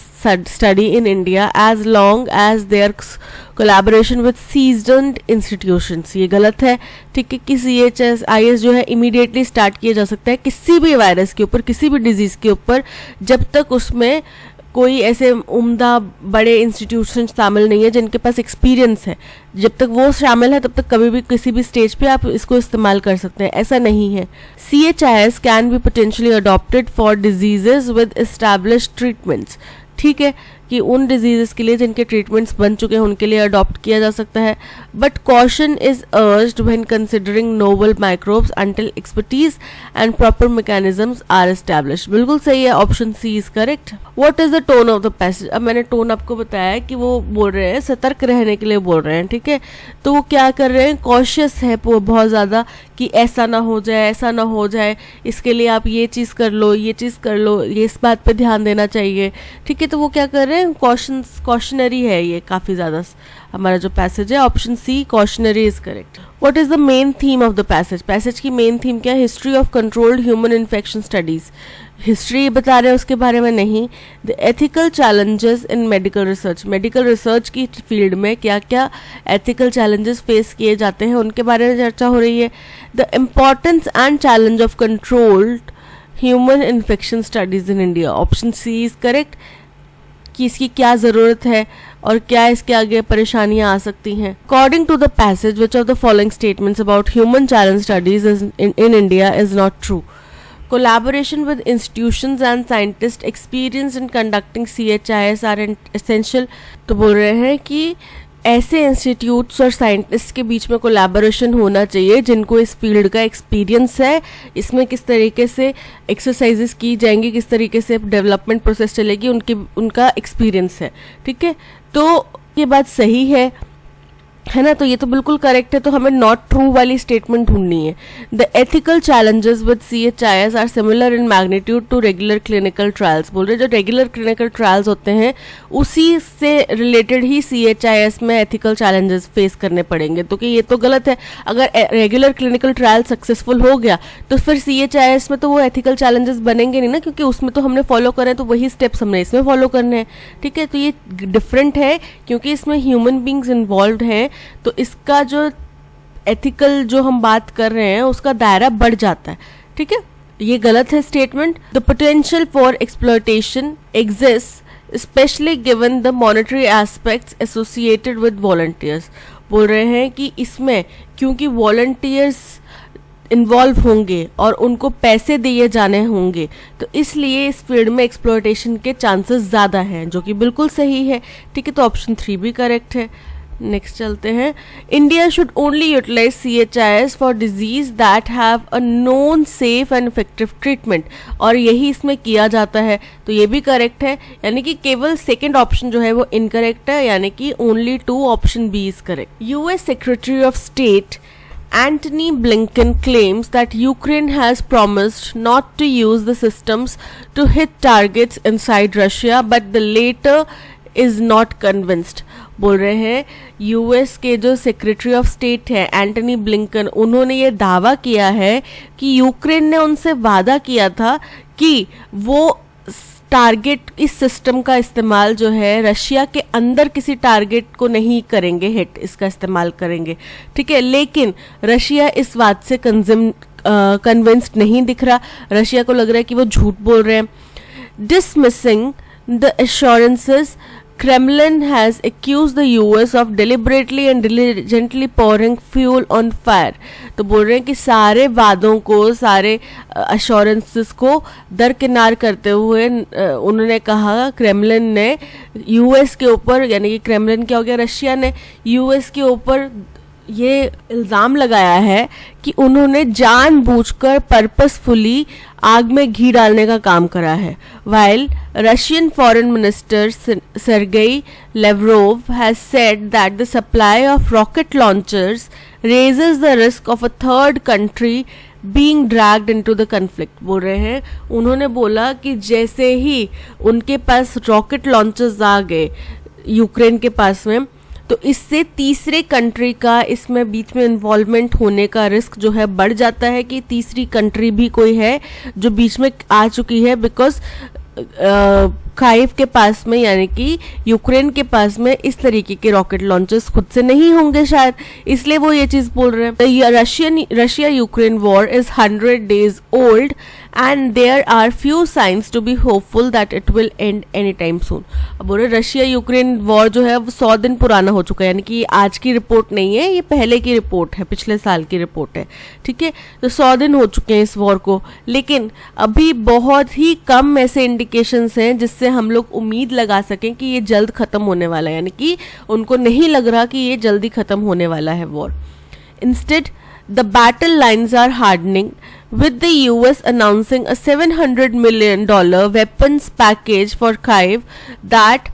study in India as long as there collaboration with seasoned institutions. ये गलत है. ठीक है. कि CHIS जो है इमीडिएटली स्टार्ट किया जा सकता है किसी भी वायरस के ऊपर, किसी भी डिजीज के ऊपर, जब तक उसमें कोई ऐसे उम्दा बड़े इंस्टीट्यूशन शामिल नहीं है जिनके पास एक्सपीरियंस है. जब तक वो शामिल है तब तक कभी भी किसी भी स्टेज पे आप इसको इस्तेमाल कर सकते हैं, ऐसा नहीं है. CHIS can B potentially adopted for diseases with established treatments. ठीक है. कि उन डिजीजेस के लिए जिनके ट्रीटमेंट्स बन चुके हैं उनके लिए अडॉप्ट किया जा सकता है. But caution is urged when considering novel microbes until expertise and proper mechanisms are established. बिल्कुल सही है. Option C is correct. What is the tone of the passage? अब मैंने टोन आपको बताया कि वो बोल रहे हैं, सतर्क रहने के लिए बोल रहे हैं. ठीक है. तो वो क्या कर रहे हैं, कॉशियस है वो बहुत ज़्यादा, कि ऐसा ना हो जाए, ऐसा ना हो जाए, इसके लिए आप ये चीज़ कर लो, ये चीज़ कर लो, ये इस बात पे ध्यान देना चाहिए. ठीक है. तो वो क्या कर रहे हैं, कॉशनरी है ये काफ़ी ज़्यादा. हमारा जो पैसेज है option C cautionary is correct. What is the main theme of the passage? Passage की मेन थीम क्या है? History of controlled human infection studies. History बता रहे हैं, उसके बारे में नहीं. The ethical challenges in medical research. Medical research की फील्ड में क्या क्या एथिकल चैलेंजेस फेस किए जाते हैं उनके बारे में चर्चा हो रही है. The importance and challenge of controlled human infection studies in India. Option C is correct. कि इसकी क्या ज़रूरत है और क्या इसके आगे परेशानियां आ सकती हैं. According to the passage, which of the following statements about human challenge studies in India is not true? Collaboration with institutions and scientists experienced in conducting CHIS are essential. तो बोल रहे हैं कि ऐसे इंस्टीट्यूट्स और साइंटिस्ट के बीच में कोलैबोरेशन होना चाहिए जिनको इस फील्ड का एक्सपीरियंस है, इसमें किस तरीके से एक्सरसाइजेस की जाएंगी, किस तरीके से डेवलपमेंट प्रोसेस चलेगी, उनका एक्सपीरियंस है. ठीक है. तो ये बात सही है. है ना, तो ये तो बिल्कुल करेक्ट है, तो हमें नॉट ट्रू वाली स्टेटमेंट ढूंढनी है। The ethical challenges with CHIS are similar in magnitude to regular clinical trials. बोल रहे जो रेगुलर क्लिनिकल ट्रायल्स होते हैं उसी से रिलेटेड ही CHIS में एथिकल चैलेंजेस फेस करने पड़ेंगे। तो कि ये तो गलत है, अगर रेगुलर क्लिनिकल ट्रायल सक्सेसफुल हो गया तो फिर CHIS में तो वो एथिकल चैलेंजेस बनेंगे नहीं ना, क्योंकि उसमें तो हमने फॉलो करें तो वही स्टेप्स हमने इसमें फॉलो करने हैं। ठीक है, तो ये डिफरेंट है क्योंकि इसमें ह्यूमन बींग्स इन्वॉल्व हैं, तो इसका जो एथिकल जो हम बात कर रहे हैं उसका दायरा बढ़ जाता है। ठीक है, ये गलत है statement. The potential for exploitation exist specially given the monetary aspects associated with volunteers. बोल रहे हैं कि इसमें क्योंकि वॉलंटियर्स इन्वॉल्व होंगे और उनको पैसे दिए जाने होंगे, तो इसलिए इस फील्ड में एक्सप्लॉयटेशन के चांसेस ज़्यादा हैं, जो कि बिल्कुल सही है। ठीक है, तो ऑप्शन 3 भी करेक्ट है। नेक्स्ट चलते हैं। India should only utilize CHIS for disease that have a known safe and effective treatment, और यही इसमें किया जाता है, तो ये भी करेक्ट है। यानी कि केवल सेकंड ऑप्शन जो है वो इनकरेक्ट है, यानी कि only 2 option B is correct. US secretary of state Antony Blinken claims that Ukraine has promised not to use the systems to hit targets inside Russia, but the latter is not convinced। बोल रहे हैं US के जो सेक्रेटरी ऑफ स्टेट है एंटनी ब्लिंकन, उन्होंने ये दावा किया है कि यूक्रेन ने उनसे वादा किया था कि वो टारगेट इस सिस्टम का इस्तेमाल जो है रशिया के अंदर किसी टारगेट को नहीं करेंगे हिट, इसका इस्तेमाल करेंगे। ठीक है, लेकिन रशिया इस बात से कन्विंस्ड नहीं दिख रहा, रशिया को लग रहा है कि वो झूठ बोल रहे हैं। Dismissing the assurances, Kremlin has accused the US of deliberately and diligently pouring fuel on fire। तो बोल रहे हैं कि सारे वादों को, सारे अश्योरेंसेस को दरकिनार करते हुए उन्होंने कहा, क्रेमलिन ने US के ऊपर, यानी कि क्रेमलिन क्या हो गया, रशिया ने US के ऊपर ये इल्ज़ाम लगाया है कि उन्होंने जानबूझकर पर्पसफुली आग में घी डालने का काम करा है। While Russian foreign minister Sergei Lavrov has said that the supply of rocket launchers raises the risk of a third country being dragged into the conflict। बोल रहे हैं, उन्होंने बोला कि जैसे ही उनके पास रॉकेट लॉन्चर्स आ गए यूक्रेन के पास में, तो इससे तीसरे कंट्री का इसमें बीच में इन्वॉल्वमेंट होने का रिस्क जो है बढ़ जाता है, कि तीसरी कंट्री भी कोई है जो बीच में आ चुकी है, बिकॉज खाइव के पास में, यानी कि यूक्रेन के पास में इस तरीके के रॉकेट लॉन्चर्स खुद से नहीं होंगे शायद, इसलिए वो ये चीज बोल रहे हैं। Russia Ukraine war is 100 days old and there are few signs to be hopeful that it will end anytime soon। अब बोल रहे रशिया यूक्रेन वॉर जो है वो 100 दिन पुराना हो चुका है, यानी कि आज की रिपोर्ट नहीं है, ये पहले की रिपोर्ट है, पिछले साल की रिपोर्ट है। ठीक है, तो 100 दिन हो चुके हैं इस वॉर को, लेकिन अभी बहुत ही कम ऐसे इंडिकेशंस हैं जिससे हम लोग उम्मीद लगा सकें कि ये जल्द खत्म होने वाला है, यानी कि उनको नहीं लग रहा कि ये जल्दी खत्म होने वाला है war. Instead the battle lines are hardening with the US announcing a $700 million weapons package for Kyiv that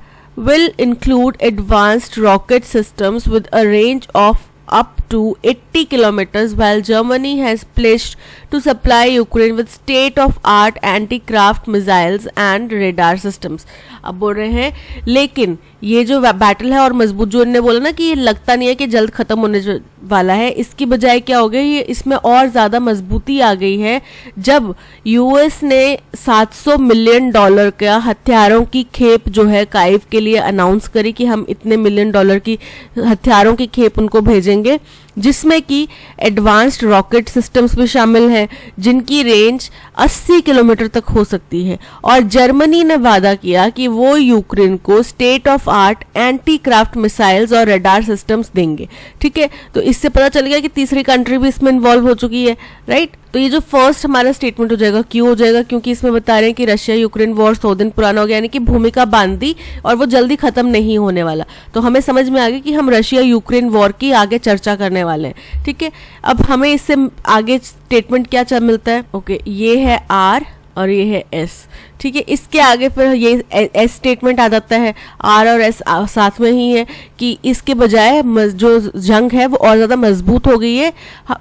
will include advanced rocket systems with a range of up to 80 kilometers, while Germany has pledged to supply Ukraine with state-of-art anti-craft missiles and radar systems। अब बोल रहे हैं लेकिन ये जो बैटल है और मजबूत, जो इन्होंने बोला ना कि ये लगता नहीं है कि जल्द खत्म होने वाला है, इसकी बजाय क्या हो गया, ये इसमें और ज़्यादा मजबूती आ गई है जब यूएस ने $700 मिलियन का हथियारों की खेप जो है काइव के लिए अनाउंस करी कि हम इतने $1 मिलियन की हथियारों की खेप उनको भेजेंगे, जिसमें कि एडवांस्ड रॉकेट सिस्टम्स भी शामिल हैं जिनकी रेंज 80 किलोमीटर तक हो सकती है। और जर्मनी ने वादा किया कि वो यूक्रेन को state of art anti craft missiles और रडार सिस्टम्स देंगे। ठीक है, तो इससे पता चल गया कि तीसरी कंट्री भी इसमें इन्वॉल्व हो चुकी है, राइट। तो ये जो फर्स्ट हमारा स्टेटमेंट हो जाएगा, क्यों हो जाएगा, क्योंकि इसमें बता रहे हैं कि रशिया यूक्रेन वॉर 100 दिन पुराना हो गया, यानी कि भूमिका बांध दी और वो जल्दी खत्म नहीं होने वाला। तो हमें समझ में आ गया कि हम रशिया यूक्रेन वॉर की आगे चर्चा करने वाले हैं। ठीक है, अब हमें इससे आगे स्टेटमेंट क्या मिलता है, ओके, ये है आर और ये है एस। ठीक है, इसके आगे फिर ये एस स्टेटमेंट आ जाता है, आर और एस साथ में ही है कि इसके बजाय जो जंग है वो और ज़्यादा मजबूत हो गई है।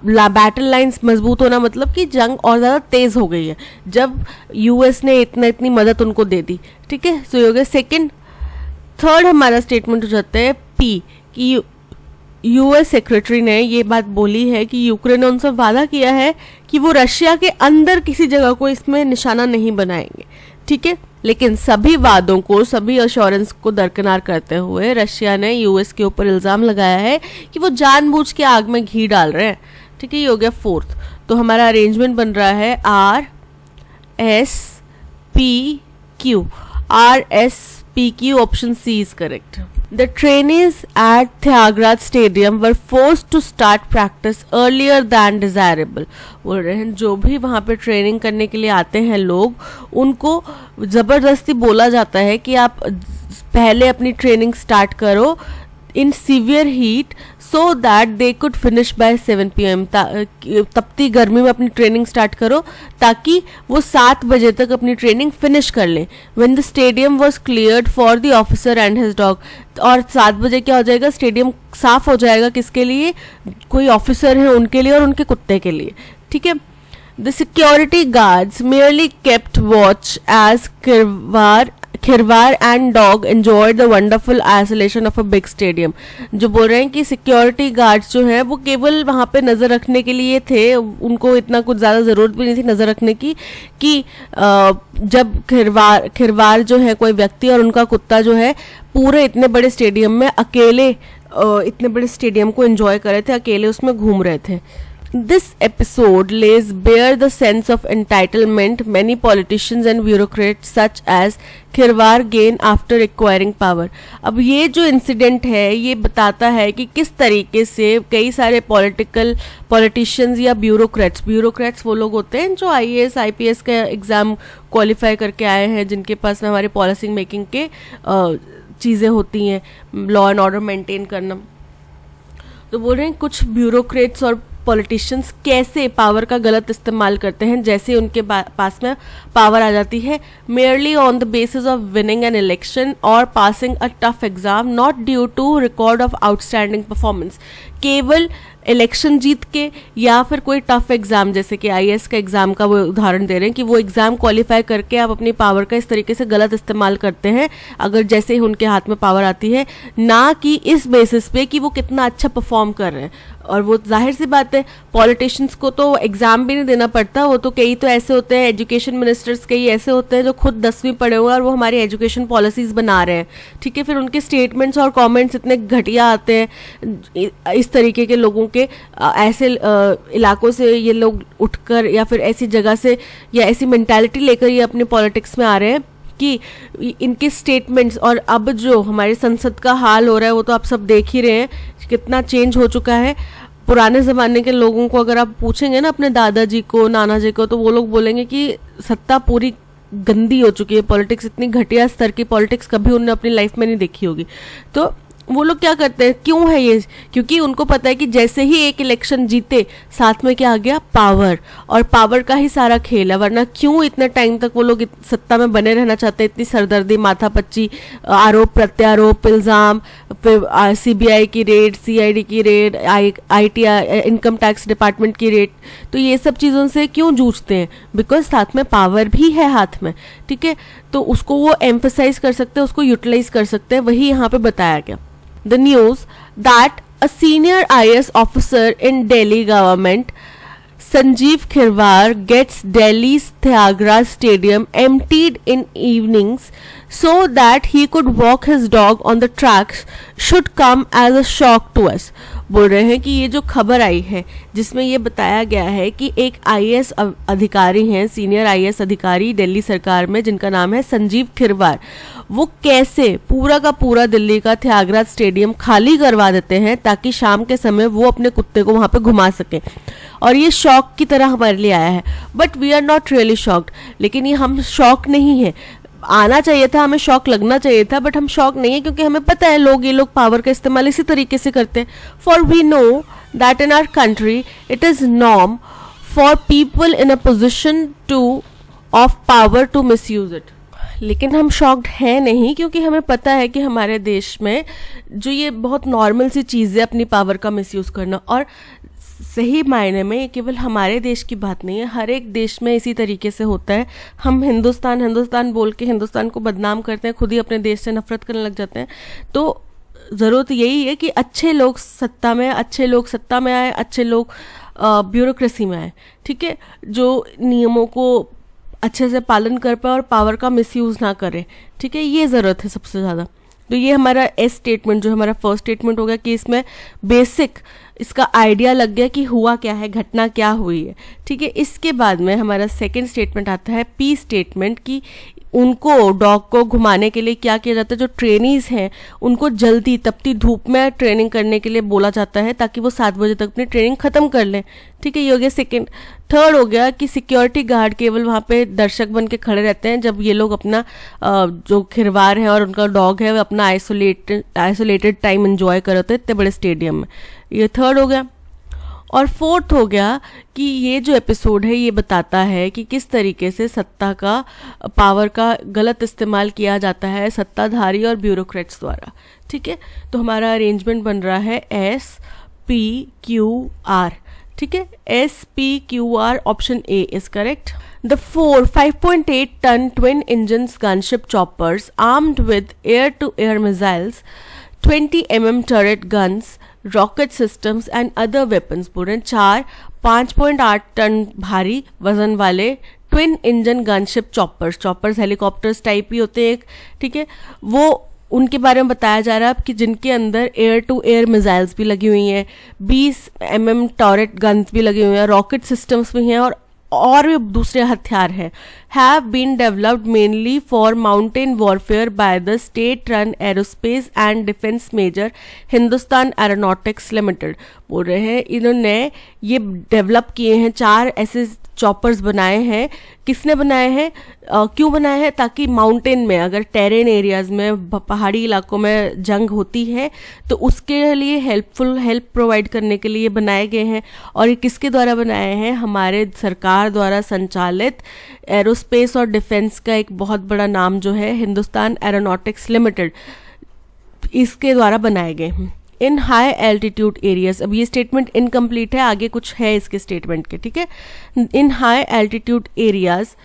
बैटल लाइंस मजबूत होना मतलब कि जंग और ज़्यादा तेज़ हो गई है जब यूएस ने इतनी मदद उनको दे दी। ठीक है, सो हो गया सेकेंड। थर्ड हमारा स्टेटमेंट हो जाता है पी कि यूएस सेक्रेटरी ने ये बात बोली है कि यूक्रेन ने उनसे वादा किया है कि वो रशिया के अंदर किसी जगह को इसमें निशाना नहीं बनाएंगे। ठीक है, लेकिन सभी वादों को, सभी अश्योरेंस को दरकिनार करते हुए रशिया ने यूएस के ऊपर इल्ज़ाम लगाया है कि वो जानबूझ के आग में घी डाल रहे हैं। ठीक है, ये हो गया फोर्थ। तो हमारा अरेंजमेंट बन रहा है R S P Q. R S P Q, option C is correct. The trainees at Thiagrad Stadium were forced to start practice earlier than desirable। बोल रहे हैं जो भी वहाँ पे ट्रेनिंग करने के लिए आते हैं लोग, उनको ज़बरदस्ती बोला जाता है कि आप पहले अपनी ट्रेनिंग स्टार्ट करो in severe heat so that they could finish by 7 PM। तपती गर्मी में अपनी ट्रेनिंग स्टार्ट करो ताकि वो 7 बजे तक अपनी ट्रेनिंग फिनिश कर लें। When the stadium was cleared for the officer and his dog. और 7 बजे क्या हो जाएगा, स्टेडियम साफ हो जाएगा किसके लिए, कोई ऑफिसर है उनके लिए और उनके कुत्ते के लिए। ठीक है, the security guards merely kept watch as Khirwar and dog enjoyed the wonderful isolation of a big stadium. जो बोल रहे हैं कि सिक्योरिटी गार्ड्स जो हैं वो केवल वहाँ पे नज़र रखने के लिए थे, उनको इतना कुछ ज़्यादा ज़रूरत भी नहीं थी नज़र रखने की कि जब खिरवार जो है कोई व्यक्ति और उनका कुत्ता जो है पूरे इतने बड़े स्टेडियम में अकेले इतने बड़े स्टेडियम को एंजॉय कर रहे थे, अकेले उसमें घूम रहे थे। This episode lays bare the sense of entitlement many politicians and bureaucrats such as Khirwar gain after acquiring power। अब ये जो इंसिडेंट है ये बताता है कि किस तरीके से कई सारे पॉलिटिशियंस या ब्यूरोक्रेट्स वो लोग होते हैं जो IAS IPS का एग्ज़ाम क्वालिफाई करके आए हैं, जिनके पास में हमारे पॉलिसी मेकिंग के चीज़ें होती हैं, लॉ एंड ऑर्डर मेंटेन करना। तो बोल रहे हैं कुछ ब्यूरोक्रेट्स और पॉलिटिशियंस कैसे पावर का गलत इस्तेमाल करते हैं, जैसे उनके पास में पावर आ जाती है merely on the basis of winning an election or passing a tough exam not due to record of outstanding performance। केवल इलेक्शन जीत के या फिर कोई टफ एग्जाम, जैसे कि IAS का एग्जाम का वो उदाहरण दे रहे हैं कि वो एग्जाम क्वालिफाई करके आप अपनी पावर का इस तरीके से गलत इस्तेमाल करते हैं अगर जैसे ही उनके हाथ में पावर आती है, ना कि इस बेसिस पे कि वो कितना अच्छा परफॉर्म कर रहे हैं। और वो जाहिर सी बात है पॉलिटिशियंस को तो एग्जाम भी नहीं देना पड़ता, वो तो कई तो ऐसे होते हैं, एजुकेशन मिनिस्टर्स कई ऐसे होते हैं जो खुद 10वीं पढ़े हुए और वो हमारी एजुकेशन पॉलिसीज बना रहे हैं। ठीक है, फिर उनके स्टेटमेंट्स और कमेंट्स इतने घटिया आते हैं, इस तरीके के लोगों के ऐसे इलाकों से ये लोग उठकर या फिर ऐसी जगह से या ऐसी मेंटालिटी लेकर ये अपने पॉलिटिक्स में आ रहे हैं कि इनके स्टेटमेंट्स। और अब जो हमारे संसद का हाल हो रहा है वो तो आप सब देख ही रहे हैं कितना चेंज हो चुका है। पुराने ज़माने के लोगों को अगर आप पूछेंगे ना, अपने दादाजी को, नाना जी को, तो वो लोग बोलेंगे कि सत्ता पूरी गंदी हो चुकी है, पॉलिटिक्स इतनी घटिया स्तर की पॉलिटिक्स कभी उन्होंने अपनी लाइफ में नहीं देखी होगी। तो वो लोग क्या करते हैं, क्यों है ये, क्योंकि उनको पता है कि जैसे ही एक इलेक्शन जीते साथ में क्या आ गया, पावर, और पावर का ही सारा खेल है। वरना क्यों इतने टाइम तक वो लोग सत्ता में बने रहना चाहते हैं, इतनी सरदर्दी, माथापच्ची, आरोप प्रत्यारोप, इल्ज़ाम, फिर CBI की रेड, CID की red, ITR income tax department की रेड। तो ये सब चीज़ों से क्यों जूझते हैं, बिकॉज साथ में पावर भी है हाथ में। ठीक है, तो उसको वो एम्फसाइज कर सकते हैं, उसको यूटिलाइज कर सकते हैं, वही यहाँ पे बताया गया। The news that a senior IAS officer in Delhi government, Sanjeev Khirwar, gets Delhi's Thiagrad Stadium emptied in evenings so that he could walk his dog on the tracks should come as a shock to us। बोल रहे हैं कि ये जो खबर आई है जिसमें ये बताया गया है कि एक IAS अधिकारी हैं, सीनियर IAS अधिकारी दिल्ली सरकार में, जिनका नाम है संजीव खिरवार, वो कैसे पूरा का पूरा दिल्ली का त्यागराज स्टेडियम खाली करवा देते हैं ताकि शाम के समय वो अपने कुत्ते को वहाँ पे घुमा सकें। और ये शॉक की तरह हमारे लिए आया है, but we are not really shocked. लेकिन ये हम शॉक नहीं है, आना चाहिए था, हमें शौक लगना चाहिए था, बट हम शौक नहीं है क्योंकि हमें पता है ये लोग पावर का इस्तेमाल इसी तरीके से करते हैं। For we know that in our country it is norm for people in a position to of power to misuse it. लेकिन हम शॉक्ड हैं नहीं, क्योंकि हमें पता है कि हमारे देश में जो ये बहुत नॉर्मल सी चीज़ है अपनी पावर का मिसयूज़ करना, और सही मायने में ये केवल हमारे देश की बात नहीं है, हर एक देश में इसी तरीके से होता है। हम हिंदुस्तान हिंदुस्तान बोल के हिंदुस्तान को बदनाम करते हैं, खुद ही अपने देश से नफरत करने लग जाते हैं। तो ज़रूरत यही है कि अच्छे लोग सत्ता में आए, अच्छे लोग ब्यूरोक्रेसी में आए, ठीक है, जो नियमों को अच्छे से पालन कर पाए और पावर का मिसयूज़ ना करे, ठीक है, ये ज़रूरत है सबसे ज़्यादा। तो ये हमारा एस स्टेटमेंट जो हमारा फर्स्ट स्टेटमेंट हो गया कि इसमें बेसिक इसका आइडिया लग गया कि हुआ क्या है, घटना क्या हुई है, ठीक है। इसके बाद में हमारा सेकंड स्टेटमेंट आता है पी स्टेटमेंट, कि उनको डॉग को घुमाने के लिए क्या किया जाता है, जो ट्रेनीज हैं उनको जल्दी तपती धूप में ट्रेनिंग करने के लिए बोला जाता है ताकि वो 7 बजे तक अपनी ट्रेनिंग खत्म कर लें, ठीक है। ये हो गया सेकंड। थर्ड हो गया कि सिक्योरिटी गार्ड केवल वहाँ पे दर्शक बन के खड़े रहते हैं जब ये लोग अपना जो खिरवार है और उनका डॉग है वो अपना आइसोलेटेड टाइम एंजॉय कर रहे होते हैं इतने बड़े स्टेडियम में। ये थर्ड हो गया। और फोर्थ हो गया कि ये जो एपिसोड है ये बताता है कि किस तरीके से सत्ता का पावर का गलत इस्तेमाल किया जाता है सत्ताधारी और ब्यूरोक्रेट्स द्वारा, ठीक है। तो हमारा अरेंजमेंट बन रहा है SPQR, ठीक है, SPQR, option A is correct. The 4 5.8 ton twin engines gunship choppers armed with air-to-air missiles, 20 mm turret guns, rocket systems and other weapons पूरे 4 5.8 टन भारी वजन वाले twin engine gunship choppers helicopters type ही होते हैं एक, ठीक है, वो उनके बारे में बताया जा रहा है कि जिनके अंदर एयर टू एयर मिसाइल्स भी लगी हुई हैं, 20 mm टॉरेट गन्स भी लगे हुए हैं, रॉकेट सिस्टम्स भी हैं और भी दूसरे हथियार हैं। Have been developed mainly for mountain warfare by the state run aerospace and defence major Hindustan Aeronautics Limited. बोल रहे हैं इन्होंने ये डेवलप किए हैं, 4 ऐसे चॉपर्स बनाए हैं। किसने बनाए हैं, क्यों बनाए हैं, ताकि माउंटेन में अगर टेरेन एरियाज में पहाड़ी इलाकों में जंग होती है तो उसके लिए हेल्प प्रोवाइड करने के लिए बनाए गए हैं। और ये किसके द्वारा बनाए हैं, हमारे सरकार द्वारा संचालित एरोस्पेस और डिफेंस का एक बहुत बड़ा नाम जो है हिंदुस्तान एरोनॉटिक्स लिमिटेड, इसके द्वारा बनाए गए हैं। इन हाई एल्टीट्यूड एरियाज, अब ये स्टेटमेंट इनकम्प्लीट है, आगे कुछ है इसके स्टेटमेंट के, ठीक है। इन high altitude areas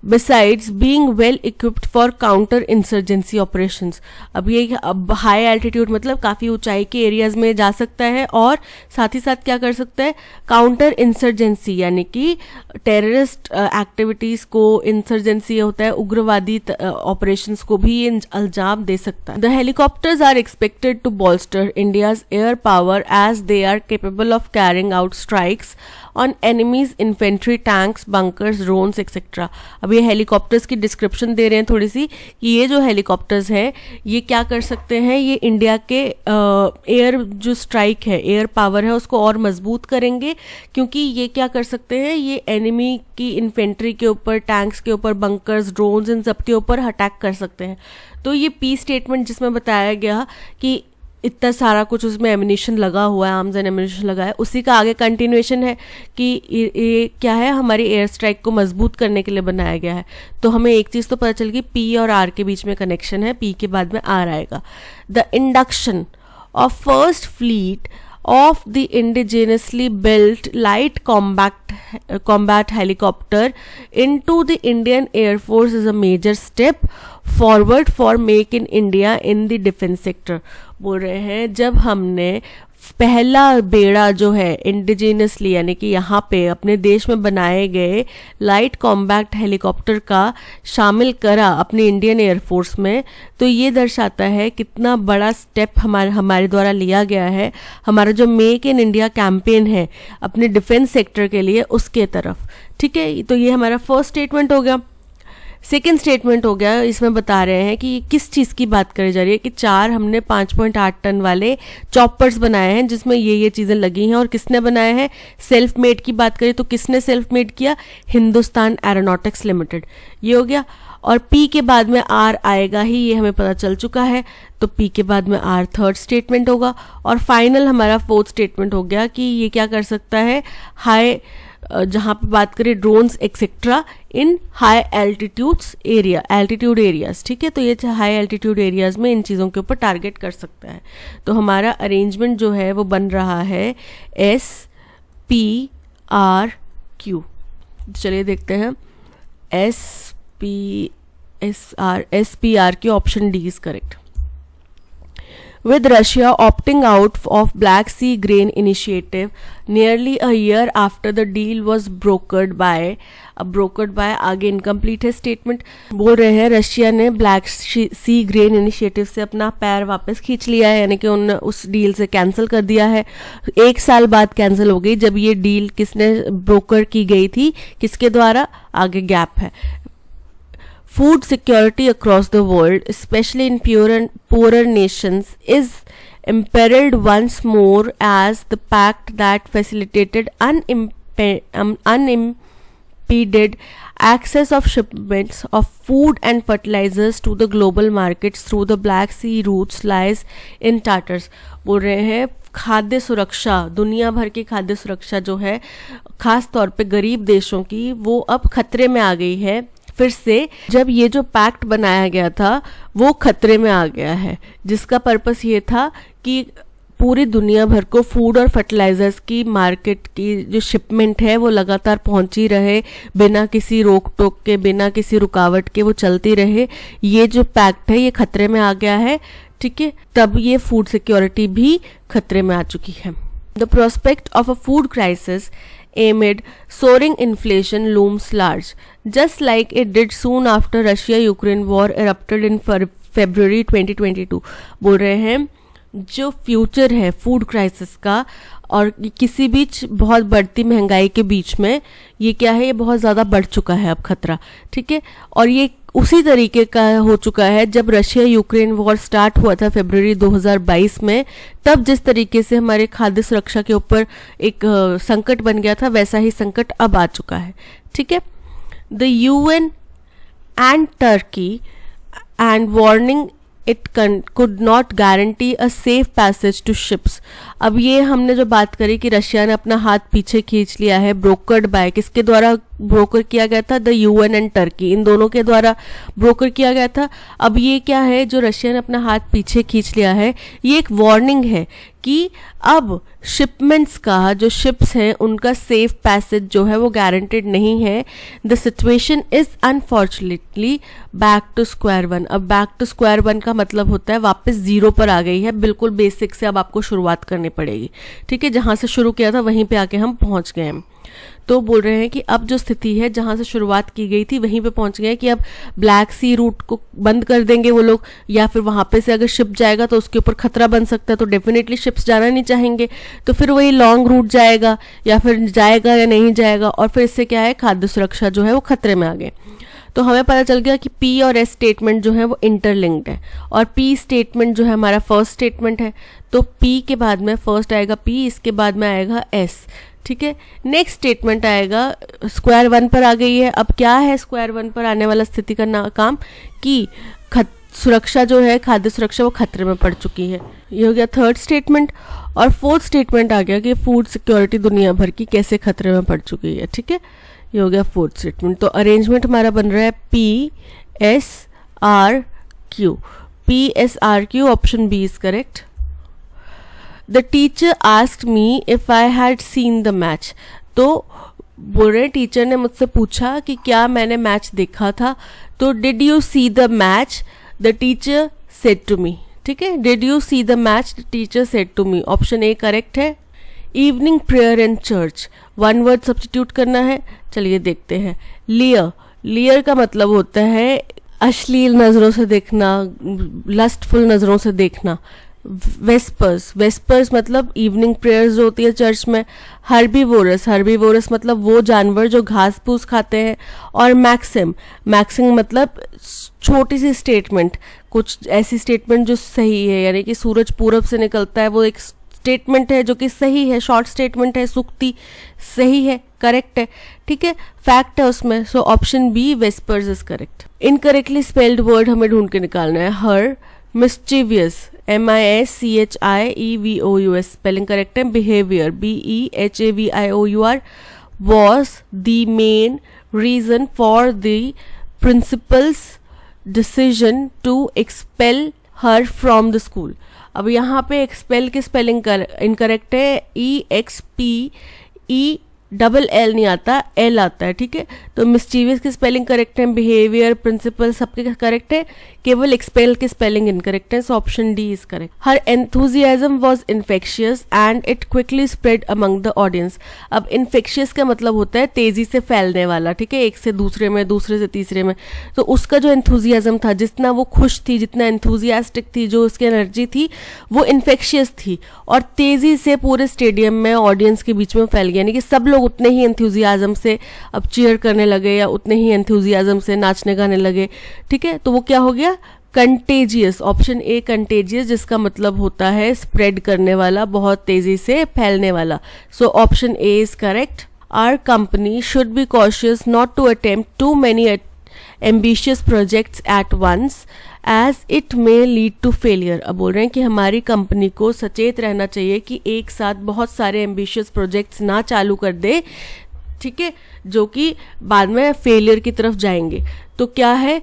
besides being well equipped for counter insurgency operations. अब हाई एल्टीट्यूड मतलब काफ़ी ऊंचाई के एरियाज में जा सकता है और साथ ही साथ क्या कर सकता है, काउंटर इंसर्जेंसी यानी कि टेररिस्ट एक्टिविटीज़ को, इंसर्जेंसी होता है उग्रवादी ऑपरेशंस को भी ये अंजाम दे सकता है। The helicopters are expected to bolster India's air power as they are capable of carrying out strikes on enemies infantry tanks bunkers drones etcetera. अब ये हेलीकॉप्टर्स की डिस्क्रिप्शन दे रहे हैं थोड़ी सी कि ये जो हेलीकॉप्टर्स हैं ये क्या कर सकते हैं, ये इंडिया के एयर जो स्ट्राइक है, एयर पावर है उसको और मजबूत करेंगे, क्योंकि ये क्या कर सकते हैं, ये एनिमी की इन्फेंट्री के ऊपर, टैंक्स के ऊपर, बंकर्स, ड्रोन्स, इन सब के ऊपर अटैक कर सकते हैं। तो ये पी स्टेटमेंट जिसमें बताया गया कि इतना सारा कुछ उसमें एमिनेशन लगा हुआ है, आर्म्स एंड एमिनेशन लगा है, उसी का आगे कंटिन्यूएशन है कि ये क्या है, हमारी एयर स्ट्राइक को मजबूत करने के लिए बनाया गया है। तो हमें एक चीज़ तो पता चल गई, पी और आर के बीच में कनेक्शन है, पी के बाद में आर आएगा। The induction of first fleet of the indigenously built light combat helicopter into the Indian Air Force is a major step forward for Make in India in the defense sector। बोल रहे हैं जब हमने पहला बेड़ा जो है इंडिजिनसली यानी कि यहाँ पे अपने देश में बनाए गए लाइट कॉम्बैक्ट हेलीकॉप्टर का शामिल करा अपनी इंडियन एयरफोर्स में, तो ये दर्शाता है कितना बड़ा स्टेप हमारे द्वारा लिया गया है हमारा जो मेक इन इंडिया कैंपेन है अपने डिफेंस सेक्टर के लिए, उसके तरफ, ठीक है। तो ये हमारा फर्स्ट स्टेटमेंट हो गया। सेकेंड स्टेटमेंट हो गया, इसमें बता रहे हैं कि किस चीज़ की बात करी जा रही है कि 4 हमने 5.8 टन वाले चॉपर्स बनाए हैं जिसमें ये चीज़ें लगी हैं, और किसने बनाए हैं, सेल्फ मेड की बात करें तो किसने सेल्फ मेड किया, हिंदुस्तान एरोनॉटिक्स लिमिटेड। ये हो गया। और पी के बाद में आर आएगा ही, ये हमें पता चल चुका है, तो पी के बाद में आर थर्ड स्टेटमेंट होगा। और फाइनल हमारा फोर्थ स्टेटमेंट हो गया कि ये क्या कर सकता है, हाई जहाँ पे बात करें ड्रोन्स एक्सेट्रा इन हाई एल्टीट्यूड एरियाज, ठीक है। तो ये हाई एल्टीट्यूड एरियाज में इन चीज़ों के ऊपर टारगेट कर सकता है। तो हमारा अरेंजमेंट जो है वो बन रहा है SPRQ। चलिए देखते हैं, SPRQ, option D is correct. With Russia opting out of Black Sea Grain Initiative nearly a year after the deal was brokered by आगे इनकम्प्लीट है स्टेटमेंट। बोल रहे हैं रशिया ने ब्लैक सी ग्रेन इनिशिएटिव से अपना पैर वापस खींच लिया है, यानी कि उस डील से कैंसिल कर दिया है। 1 साल बाद कैंसिल हो गई, जब ये डील किसने ब्रोकर की गई थी, किसके द्वारा, आगे गैप है। Food security across the world, especially in poorer nations, is imperiled once more as the pact that facilitated unimpeded access of shipments of food and fertilizers to the global markets through the Black Sea routes lies in tatters। बोल रहे हैं खाद्य सुरक्षा, दुनिया भर की खाद्य सुरक्षा जो है खास तौर पे गरीब देशों की, वो अब खतरे में आ गई है। फिर से जब ये जो पैक्ट बनाया गया था वो खतरे में आ गया है, जिसका पर्पस ये था कि पूरी दुनिया भर को फूड और फर्टिलाइजर्स की मार्केट की जो शिपमेंट है वो लगातार पहुंची रहे, बिना किसी रोक टोक के, बिना किसी रुकावट के वो चलती रहे। ये जो पैक्ट है ये खतरे में आ गया है, ठीक है। तब ये फूड सिक्योरिटी भी खतरे में आ चुकी है। The prospect of a food crisis amid soaring inflation looms large, just like it did soon after Russia-Ukraine war erupted in February 2022। बोल रहे हैं जो फ्यूचर है फूड क्राइसिस का और किसी बीच बहुत बढ़ती महंगाई के बीच में, ये क्या है, ये बहुत ज़्यादा बढ़ चुका है अब खतरा, ठीक है। और ये उसी तरीके का हो चुका है जब रशिया यूक्रेन वॉर स्टार्ट हुआ था फरवरी 2022 में, तब जिस तरीके से हमारे खाद्य सुरक्षा के ऊपर एक संकट बन गया था, वैसा ही संकट अब आ चुका है, ठीक है। The UN and Turkey and warning it could not guarantee a safe passage to ships। अब ये हमने जो बात करी कि रशिया ने अपना हाथ पीछे खींच लिया है, ब्रोकर्ड बाय, किसके द्वारा ब्रोकर किया गया था, द UN एंड टर्की, इन दोनों के द्वारा ब्रोकर किया गया था। अब ये क्या है, जो रशिया ने अपना हाथ पीछे खींच लिया है, ये एक वार्निंग है कि अब शिपमेंट्स का, जो शिप्स हैं उनका सेफ पैसेज जो है वो गारंटेड नहीं है। The situation is unfortunately back to square one. अब बैक टू स्क्वायर वन का मतलब होता है वापस जीरो पर आ गई है, बिल्कुल बेसिक से अब आपको शुरुआत करनी पड़ेगी, ठीक है। जहाँ से शुरू किया था वहीं पे आके हम पहुँच गए हैं। तो बोल रहे हैं कि अब जो स्थिति है, जहाँ से शुरुआत की गई थी वहीं पे पहुंच गए कि अब ब्लैक सी रूट को बंद कर देंगे वो लोग, या फिर वहाँ पे से अगर शिप जाएगा तो उसके ऊपर खतरा बन सकता है, तो डेफिनेटली शिप्स जाना नहीं चाहेंगे, तो फिर वही लॉन्ग रूट जाएगा, या फिर जाएगा या नहीं जाएगा, और फिर इससे क्या है, खाद्य सुरक्षा जो है वो खतरे में आ गए। तो हमें पता चल गया कि P और S स्टेटमेंट जो है वो इंटरलिंक्ड है, और P स्टेटमेंट जो है हमारा फर्स्ट स्टेटमेंट है, तो P के बाद में फर्स्ट आएगा P, इसके बाद में आएगा S, ठीक है। नेक्स्ट स्टेटमेंट आएगा, स्क्वायर वन पर आ गई है। अब क्या है स्क्वायर वन पर आने वाला स्थिति का काम कि सुरक्षा जो है, खाद्य सुरक्षा, वो खतरे में पड़ चुकी है। ये हो गया थर्ड स्टेटमेंट। और फोर्थ स्टेटमेंट आ गया कि फूड सिक्योरिटी दुनिया भर की कैसे खतरे में पड़ चुकी है, ठीक है। ये हो गया फोर्थ स्टेटमेंट। तो अरेंजमेंट हमारा बन रहा है PSRQ। PSRQ, option B is correct. The teacher asked me if I had seen the match. तो बोल रहे टीचर ने मुझसे पूछा कि क्या मैंने मैच देखा था, तो did you see the match, the teacher said to me, ठीक है। Did you see the match, the teacher said to me, option A correct है। Evening prayer in church, one word substitute करना है, चलिए देखते हैं। लियर, लियर का मतलब होता है अश्लील नज़रों से देखना, लस्टफुल नज़रों से देखना। वेस्पर्स, वेस्पर्स मतलब इवनिंग प्रेयर्स जो होती है चर्च में। हर्बीवोरस, हर्बीवोरस मतलब वो जानवर जो घास फूस खाते हैं। और मैक्सिम, मैक्सिम मतलब छोटी सी स्टेटमेंट, कुछ ऐसी स्टेटमेंट जो सही है, यानी कि सूरज पूरब से निकलता है, वो एक स्टेटमेंट है जो कि सही है, शॉर्ट स्टेटमेंट है, सुक्ति सही है, करेक्ट है, ठीक है, फैक्ट है उसमें। So option B vespers is correct. Incorrectly spelled word हमें ढूंढ के निकालना है। हर, मिस्चीवियस, MISCHIEVOUS, स्पेलिंग करेक्ट है। Behaviour, BEHAVIOUR, was the main reason for the principal's decision to expel her from the school. अब यहाँ पे एक्सपेल की स्पेलिंग इनकरेक्ट है, EXPE डबल एल नहीं आता, एल आता है, ठीक है। तो मिस्चीवियस की स्पेलिंग करेक्ट है, बिहेवियर, प्रिंसिपल सबके करेक्ट है, केवल एक्सपेल की स्पेलिंग इनकरेक्ट है, so option D is correct. Her enthusiasm was infectious and it quickly spread among the audience. अब इन्फेक्शियस का मतलब होता है तेजी से फैलने वाला, ठीक है, एक से दूसरे में, दूसरे से तीसरे में। तो उसका जो एंथुजियाज्म था, जितना वो खुश थी, जितना एंथुजियास्टिक थी, जो उसकी एनर्जी थी, वो इन्फेक्शियस थी और तेजी से पूरे स्टेडियम में ऑडियंस के बीच में फैल गया। यानी कि सब लोग उतने ही एंथुजियाज्म से अब चीयर करने लगे या उतने ही एंथुजियाज्म से नाचने गाने लगे, ठीक है। तो वो क्या हो गया, कंटेजियस, ऑप्शन ए कंटेजियस, जिसका मतलब होता है स्प्रेड करने वाला, बहुत तेजी से फैलने वाला। So option A is correct. Our company should be cautious not to attempt too many ambitious projects at once as it may lead to failure। अब बोल रहे हैं कि हमारी कंपनी को सचेत रहना चाहिए कि एक साथ बहुत सारे ambitious projects ना चालू कर दे, ठीक है, जो कि बाद में फेलियर की तरफ जाएंगे। तो क्या है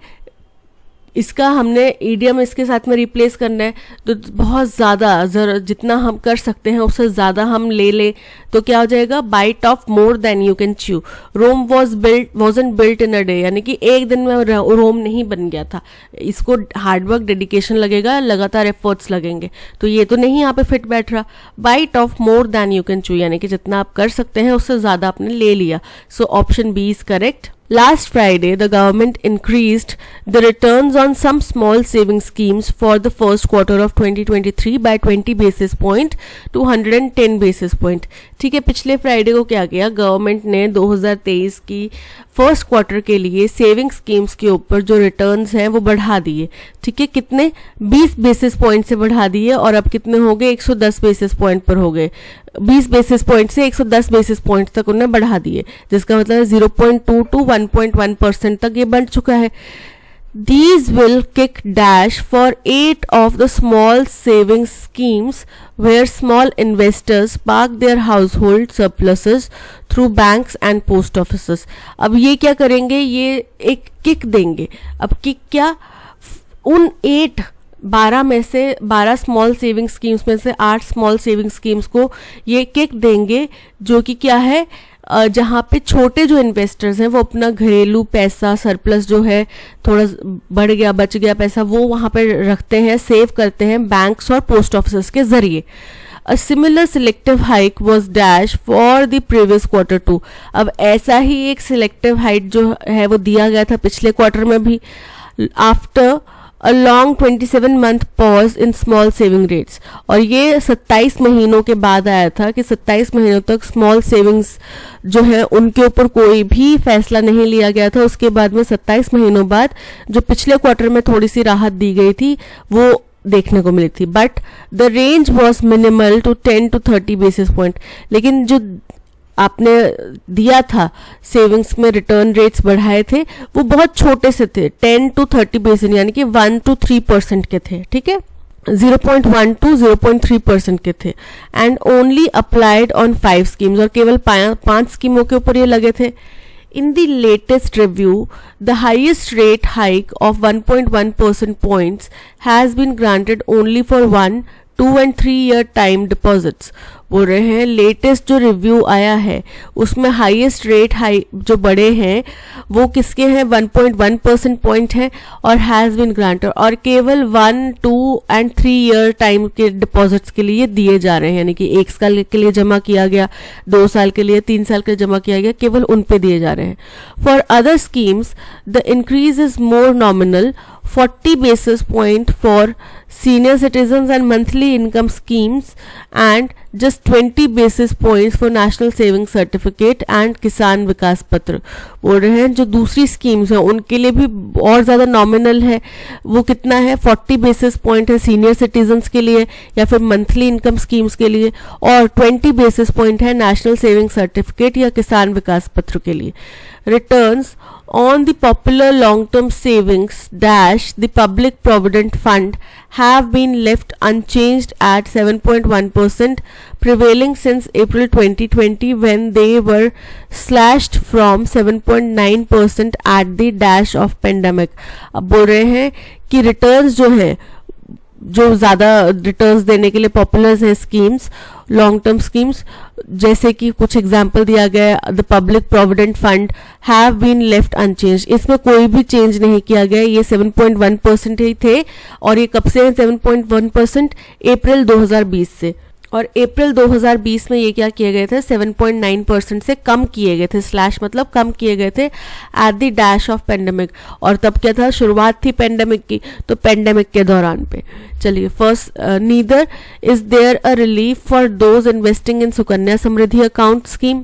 इसका, हमने ईडियम इसके साथ में रिप्लेस करना है, तो बहुत ज़्यादा जितना हम कर सकते हैं उससे ज़्यादा हम ले लें तो क्या हो जाएगा, bite off more than you can chew. Rome wasn't built in a day, यानी कि एक दिन में रोम नहीं बन गया था, इसको हार्डवर्क, डेडिकेशन लगेगा, लगातार एफर्ट्स लगेंगे। तो ये तो नहीं यहाँ पे फिट बैठ रहा। Bite off more than you can chew, यानी कि जितना आप कर सकते हैं उससे ज़्यादा आपने ले लिया। So option B is correct. Last Friday, the government increased the returns on some small saving schemes for the first quarter of 2023 by 20 basis point to 110 basis point। ठीक है, पिछले फ्राइडे को क्या किया, गवर्नमेंट ने 2023 की फर्स्ट क्वार्टर के लिए सेविंग स्कीम्स के ऊपर जो रिटर्न्स हैं वो बढ़ा दिए। ठीक है, कितने, 20 बेसिस पॉइंट से बढ़ा दिए और अब कितने हो गए, 110 बेसिस पॉइंट पर हो गए। 20 बेसिस पॉइंट से 110 बेसिस पॉइंट तक उन्हें बढ़ा दिए, जिसका मतलब 0.2 to 1.1% तक ये बढ़ चुका है। These will kick dash for 8 of the small savings schemes where small investors park their household surpluses through banks and post offices। अब ये क्या करेंगे, ये एक किक देंगे। अब किक क्या, उन 12 में से 12 स्मॉल सेविंग स्कीम्स में से 8 स्मॉल सेविंग स्कीम्स को ये किक देंगे, जो कि क्या है, जहाँ पे छोटे जो इन्वेस्टर्स हैं वो अपना घरेलू पैसा, सरप्लस जो है, थोड़ा बढ़ गया, बच गया पैसा, वो वहाँ पे रखते हैं, सेव करते हैं बैंक्स और पोस्ट ऑफिस के जरिए। A similar selective hike was dash for the previous quarter too। अब ऐसा ही एक सिलेक्टिव हाइक जो है वो दिया गया था पिछले क्वार्टर में भी, after a long 27 month pause in small saving rates। और ये 27 महीनों के बाद आया था कि 27 महीनों तक स्मॉल सेविंग्स जो है उनके ऊपर कोई भी फैसला नहीं लिया गया था। उसके बाद में 27 महीनों बाद जो पिछले क्वार्टर में थोड़ी सी राहत दी गई थी वो देखने को मिली थी, but the range was minimal to 10 to 30 basis point. लेकिन जो आपने दिया था सेविंग्स में रिटर्न रेट्स बढ़ाए थे वो बहुत छोटे से थे, 10 to 30 बेसिस, यानी कि 1 to 3% के थे। ठीक है, 0.1 to 0.3% के थे, and only applied on 5 schemes, और केवल 5 स्कीमों के ऊपर ये लगे थे। In the latest review, the highest rate hike of 1.1 percent points has been granted only for 1, 2 and 3 year time deposits। बोल रहे हैं लेटेस्ट जो रिव्यू आया है उसमें हाईएस्ट रेट हाई जो बड़े हैं वो किसके हैं, 1.1% पॉइंट है और हैज़ बीन ग्रांटेड, और केवल 1, 2 and 3 ईयर टाइम के डिपॉजिट्स के लिए दिए जा रहे हैं। यानी कि 1 साल के लिए जमा किया गया, 2 साल के लिए, 3 साल के लिए जमा किया गया, केवल उन पे दिए जा रहे हैं। For other schemes the increase is more nominal, 40 basis point for senior citizens and monthly income schemes and just 20 basis points for national saving certificate and किसान विकास पत्र। बोल रहे हैं जो दूसरी स्कीम्स हैं उनके लिए भी और ज़्यादा नॉमिनल है, वो कितना है, 40 बेसिस पॉइंट है सीनियर सिटीजन्स के लिए या फिर मंथली इनकम स्कीम्स के लिए, और 20 बेसिस पॉइंट है नेशनल सेविंग सर्टिफिकेट या किसान विकास पत्र के लिए। Returns on the popular long-term savings dash the public provident fund have been left unchanged at 7.1% prevailing since April 2020 when they were slashed from 7.9% at the dash of pandemic। अब बोल रहे हैं कि रिटर्न्स जो हैं, जो ज़्यादा रिटर्न्स देने के लिए पॉपुलर हैं स्कीम्स, लॉन्ग टर्म स्कीम्स, जैसे कि कुछ एग्जांपल दिया गया है, the public provident fund have been left unchanged, इसमें कोई भी चेंज नहीं किया गया। ये 7.1% ही थे और ये कब से है 7.1%? अप्रैल 2020 से। और अप्रैल 2020 में ये क्या किए गए थे, 7.9% से कम किए गए थे, स्लैश मतलब कम किए गए थे at the dash of pandemic. और तब क्या था, शुरुआत थी पेंडेमिक की, तो पेंडेमिक के दौरान पे। चलिए, first, neither is there a relief for those investing in Sukanya Samriddhi account scheme,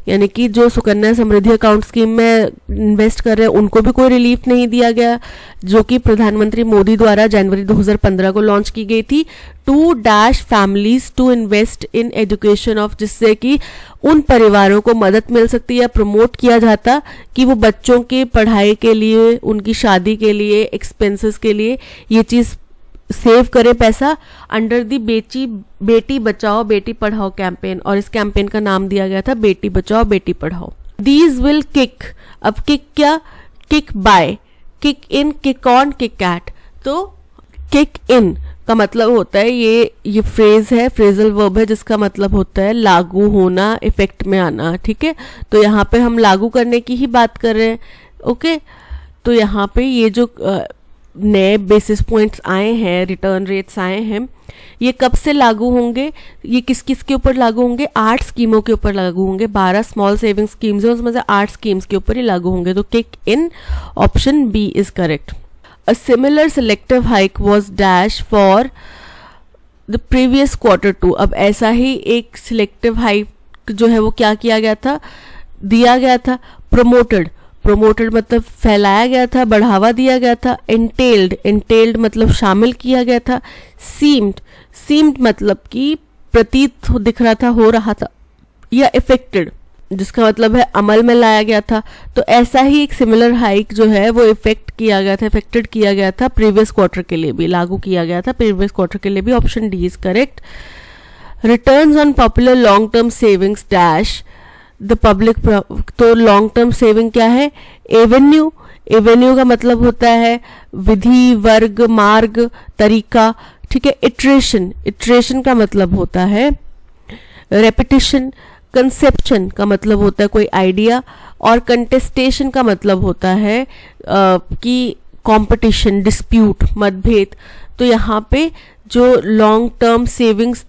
यानी कि जो सुकन्या समृद्धि अकाउंट स्कीम में इन्वेस्ट कर रहे हैं उनको भी कोई रिलीफ नहीं दिया गया, जो कि प्रधानमंत्री मोदी द्वारा जनवरी 2015 को लॉन्च की गई थी। To dash families to invest in education of, जिससे कि उन परिवारों को मदद मिल सकती है या प्रमोट किया जाता कि वो बच्चों के पढ़ाई के लिए, उनकी शादी के लिए, एक्सपेंसेस के लिए ये चीज़ सेव करे पैसा, अंडर दी बेटी बचाओ बेटी पढ़ाओ कैंपेन। और इस कैंपेन का नाम दिया गया था बेटी बचाओ बेटी पढ़ाओ। दीज विल किक, अब किक क्या, kick by, kick in, kick on, kick at. तो किक इन का मतलब होता है, ये फ्रेज है, फ्रेजल वर्ब है, जिसका मतलब होता है लागू होना, इफेक्ट में आना। ठीक है, तो यहाँ पे हम लागू करने की ही बात कर रहे हैं। ओके, तो यहाँ पे ये जो नए बेसिस पॉइंट्स आए हैं, रिटर्न रेट्स आए हैं, ये कब से लागू होंगे, ये किस किस के ऊपर लागू होंगे, 8 स्कीमों के ऊपर लागू होंगे। 12 स्मॉल सेविंग स्कीम्स हैं, उसमें से 8 स्कीम्स के ऊपर ही लागू होंगे। तो kick in, option B is correct. A similar selective hike was dash for the previous quarter 2। अब ऐसा ही एक सिलेक्टिव हाइक जो है वो क्या किया गया था, दिया गया था। प्रमोटेड, प्रमोटेड मतलब फैलाया गया था, बढ़ावा दिया गया था। एंटेल्ड, एंटेल्ड मतलब शामिल किया गया था। सीम्ड, सीम्ड मतलब कि प्रतीत दिख रहा था, हो रहा था। या इफेक्टेड, जिसका मतलब है अमल में लाया गया था। तो ऐसा ही एक सिमिलर हाइक जो है वो इफेक्ट किया गया था, इफेक्टेड किया गया था, प्रीवियस क्वार्टर के लिए भी लागू किया गया था, प्रीवियस क्वार्टर के लिए भी। Option D is correct. Returns on popular long term savings dash the public, तो लॉन्ग टर्म सेविंग क्या है, एवेन्यू। एवेन्यू का मतलब होता है विधि, वर्ग, मार्ग, तरीका। ठीक है, इटरेशन, इटरेशन का मतलब होता है रेपिटिशन। कंसेप्शन का मतलब होता है कोई आइडिया, और कंटेस्टेशन का मतलब होता है कि कंपटीशन, डिस्प्यूट, मतभेद। तो यहाँ पे जो लॉन्ग टर्म सेविंग्स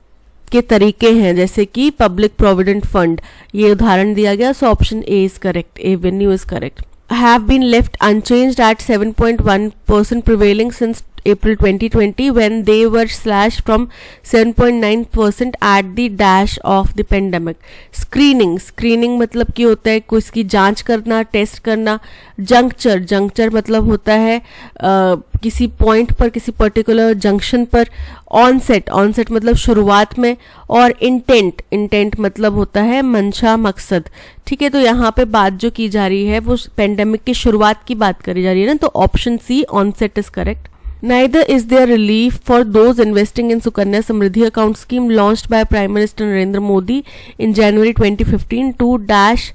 के तरीके हैं, जैसे कि पब्लिक प्रोविडेंट फंड, ये उदाहरण दिया गया। सो option A is correct, Avenue is correct. have been left unchanged at 7.1% prevailing since April 2020 when they were slashed from 7.9% at the dash of the pandemic. Screening, screening मतलब कि होता है कोई इसकी जांच करना, टेस्ट करना. जंक्चर, जंक्चर मतलब होता है किसी पॉइंट पर, किसी पर्टिकुलर जंक्शन पर. ऑनसेट, ऑनसेट मतलब शुरुआत में. और इंटेंट, इंटेंट मतलब होता है मंशा, मकसद. ठीक है, तो यहाँ पे बात जो की जा रही है वो पेंडेमिक की शुरुआत की बात करी जा रही है ना, तो option C onset is correct. Neither is there relief for those investing in Sukanya Samriddhi account scheme launched by Prime Minister Narendra Modi in January 2015 to dash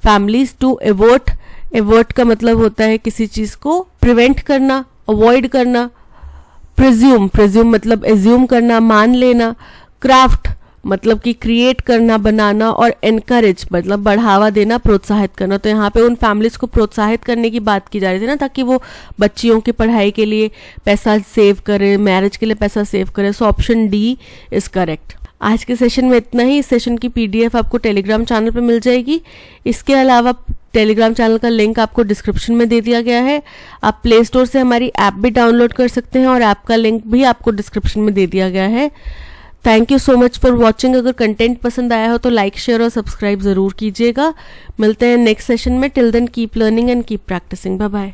families to avert. Avert का मतलब होता है किसी चीज को prevent करना, avoid करना. Presume, presume मतलब assume करना, मान लेना. Craft मतलब कि क्रिएट करना, बनाना. और एनकरेज मतलब बढ़ावा देना, प्रोत्साहित करना. तो यहाँ पे उन फैमिलीज को प्रोत्साहित करने की बात की जा रही थी ना, ताकि वो बच्चियों की पढ़ाई के लिए पैसा सेव करें, मैरिज के लिए पैसा सेव करें. So option D is correct. आज के सेशन में इतना ही. इस सेशन की पीडीएफ आपको टेलीग्राम चैनल पे मिल जाएगी. इसके अलावा टेलीग्राम चैनल का लिंक आपको डिस्क्रिप्शन में दे दिया गया है. आप प्ले स्टोर से हमारी ऐप भी डाउनलोड कर सकते हैं और ऐप का लिंक भी आपको डिस्क्रिप्शन में दे दिया गया है. Thank you so much for watching. अगर कंटेंट पसंद आया हो तो लाइक, शेयर और सब्सक्राइब ज़रूर कीजिएगा. मिलते हैं नेक्स्ट सेशन में. Till then keep learning and keep practising. Bye bye.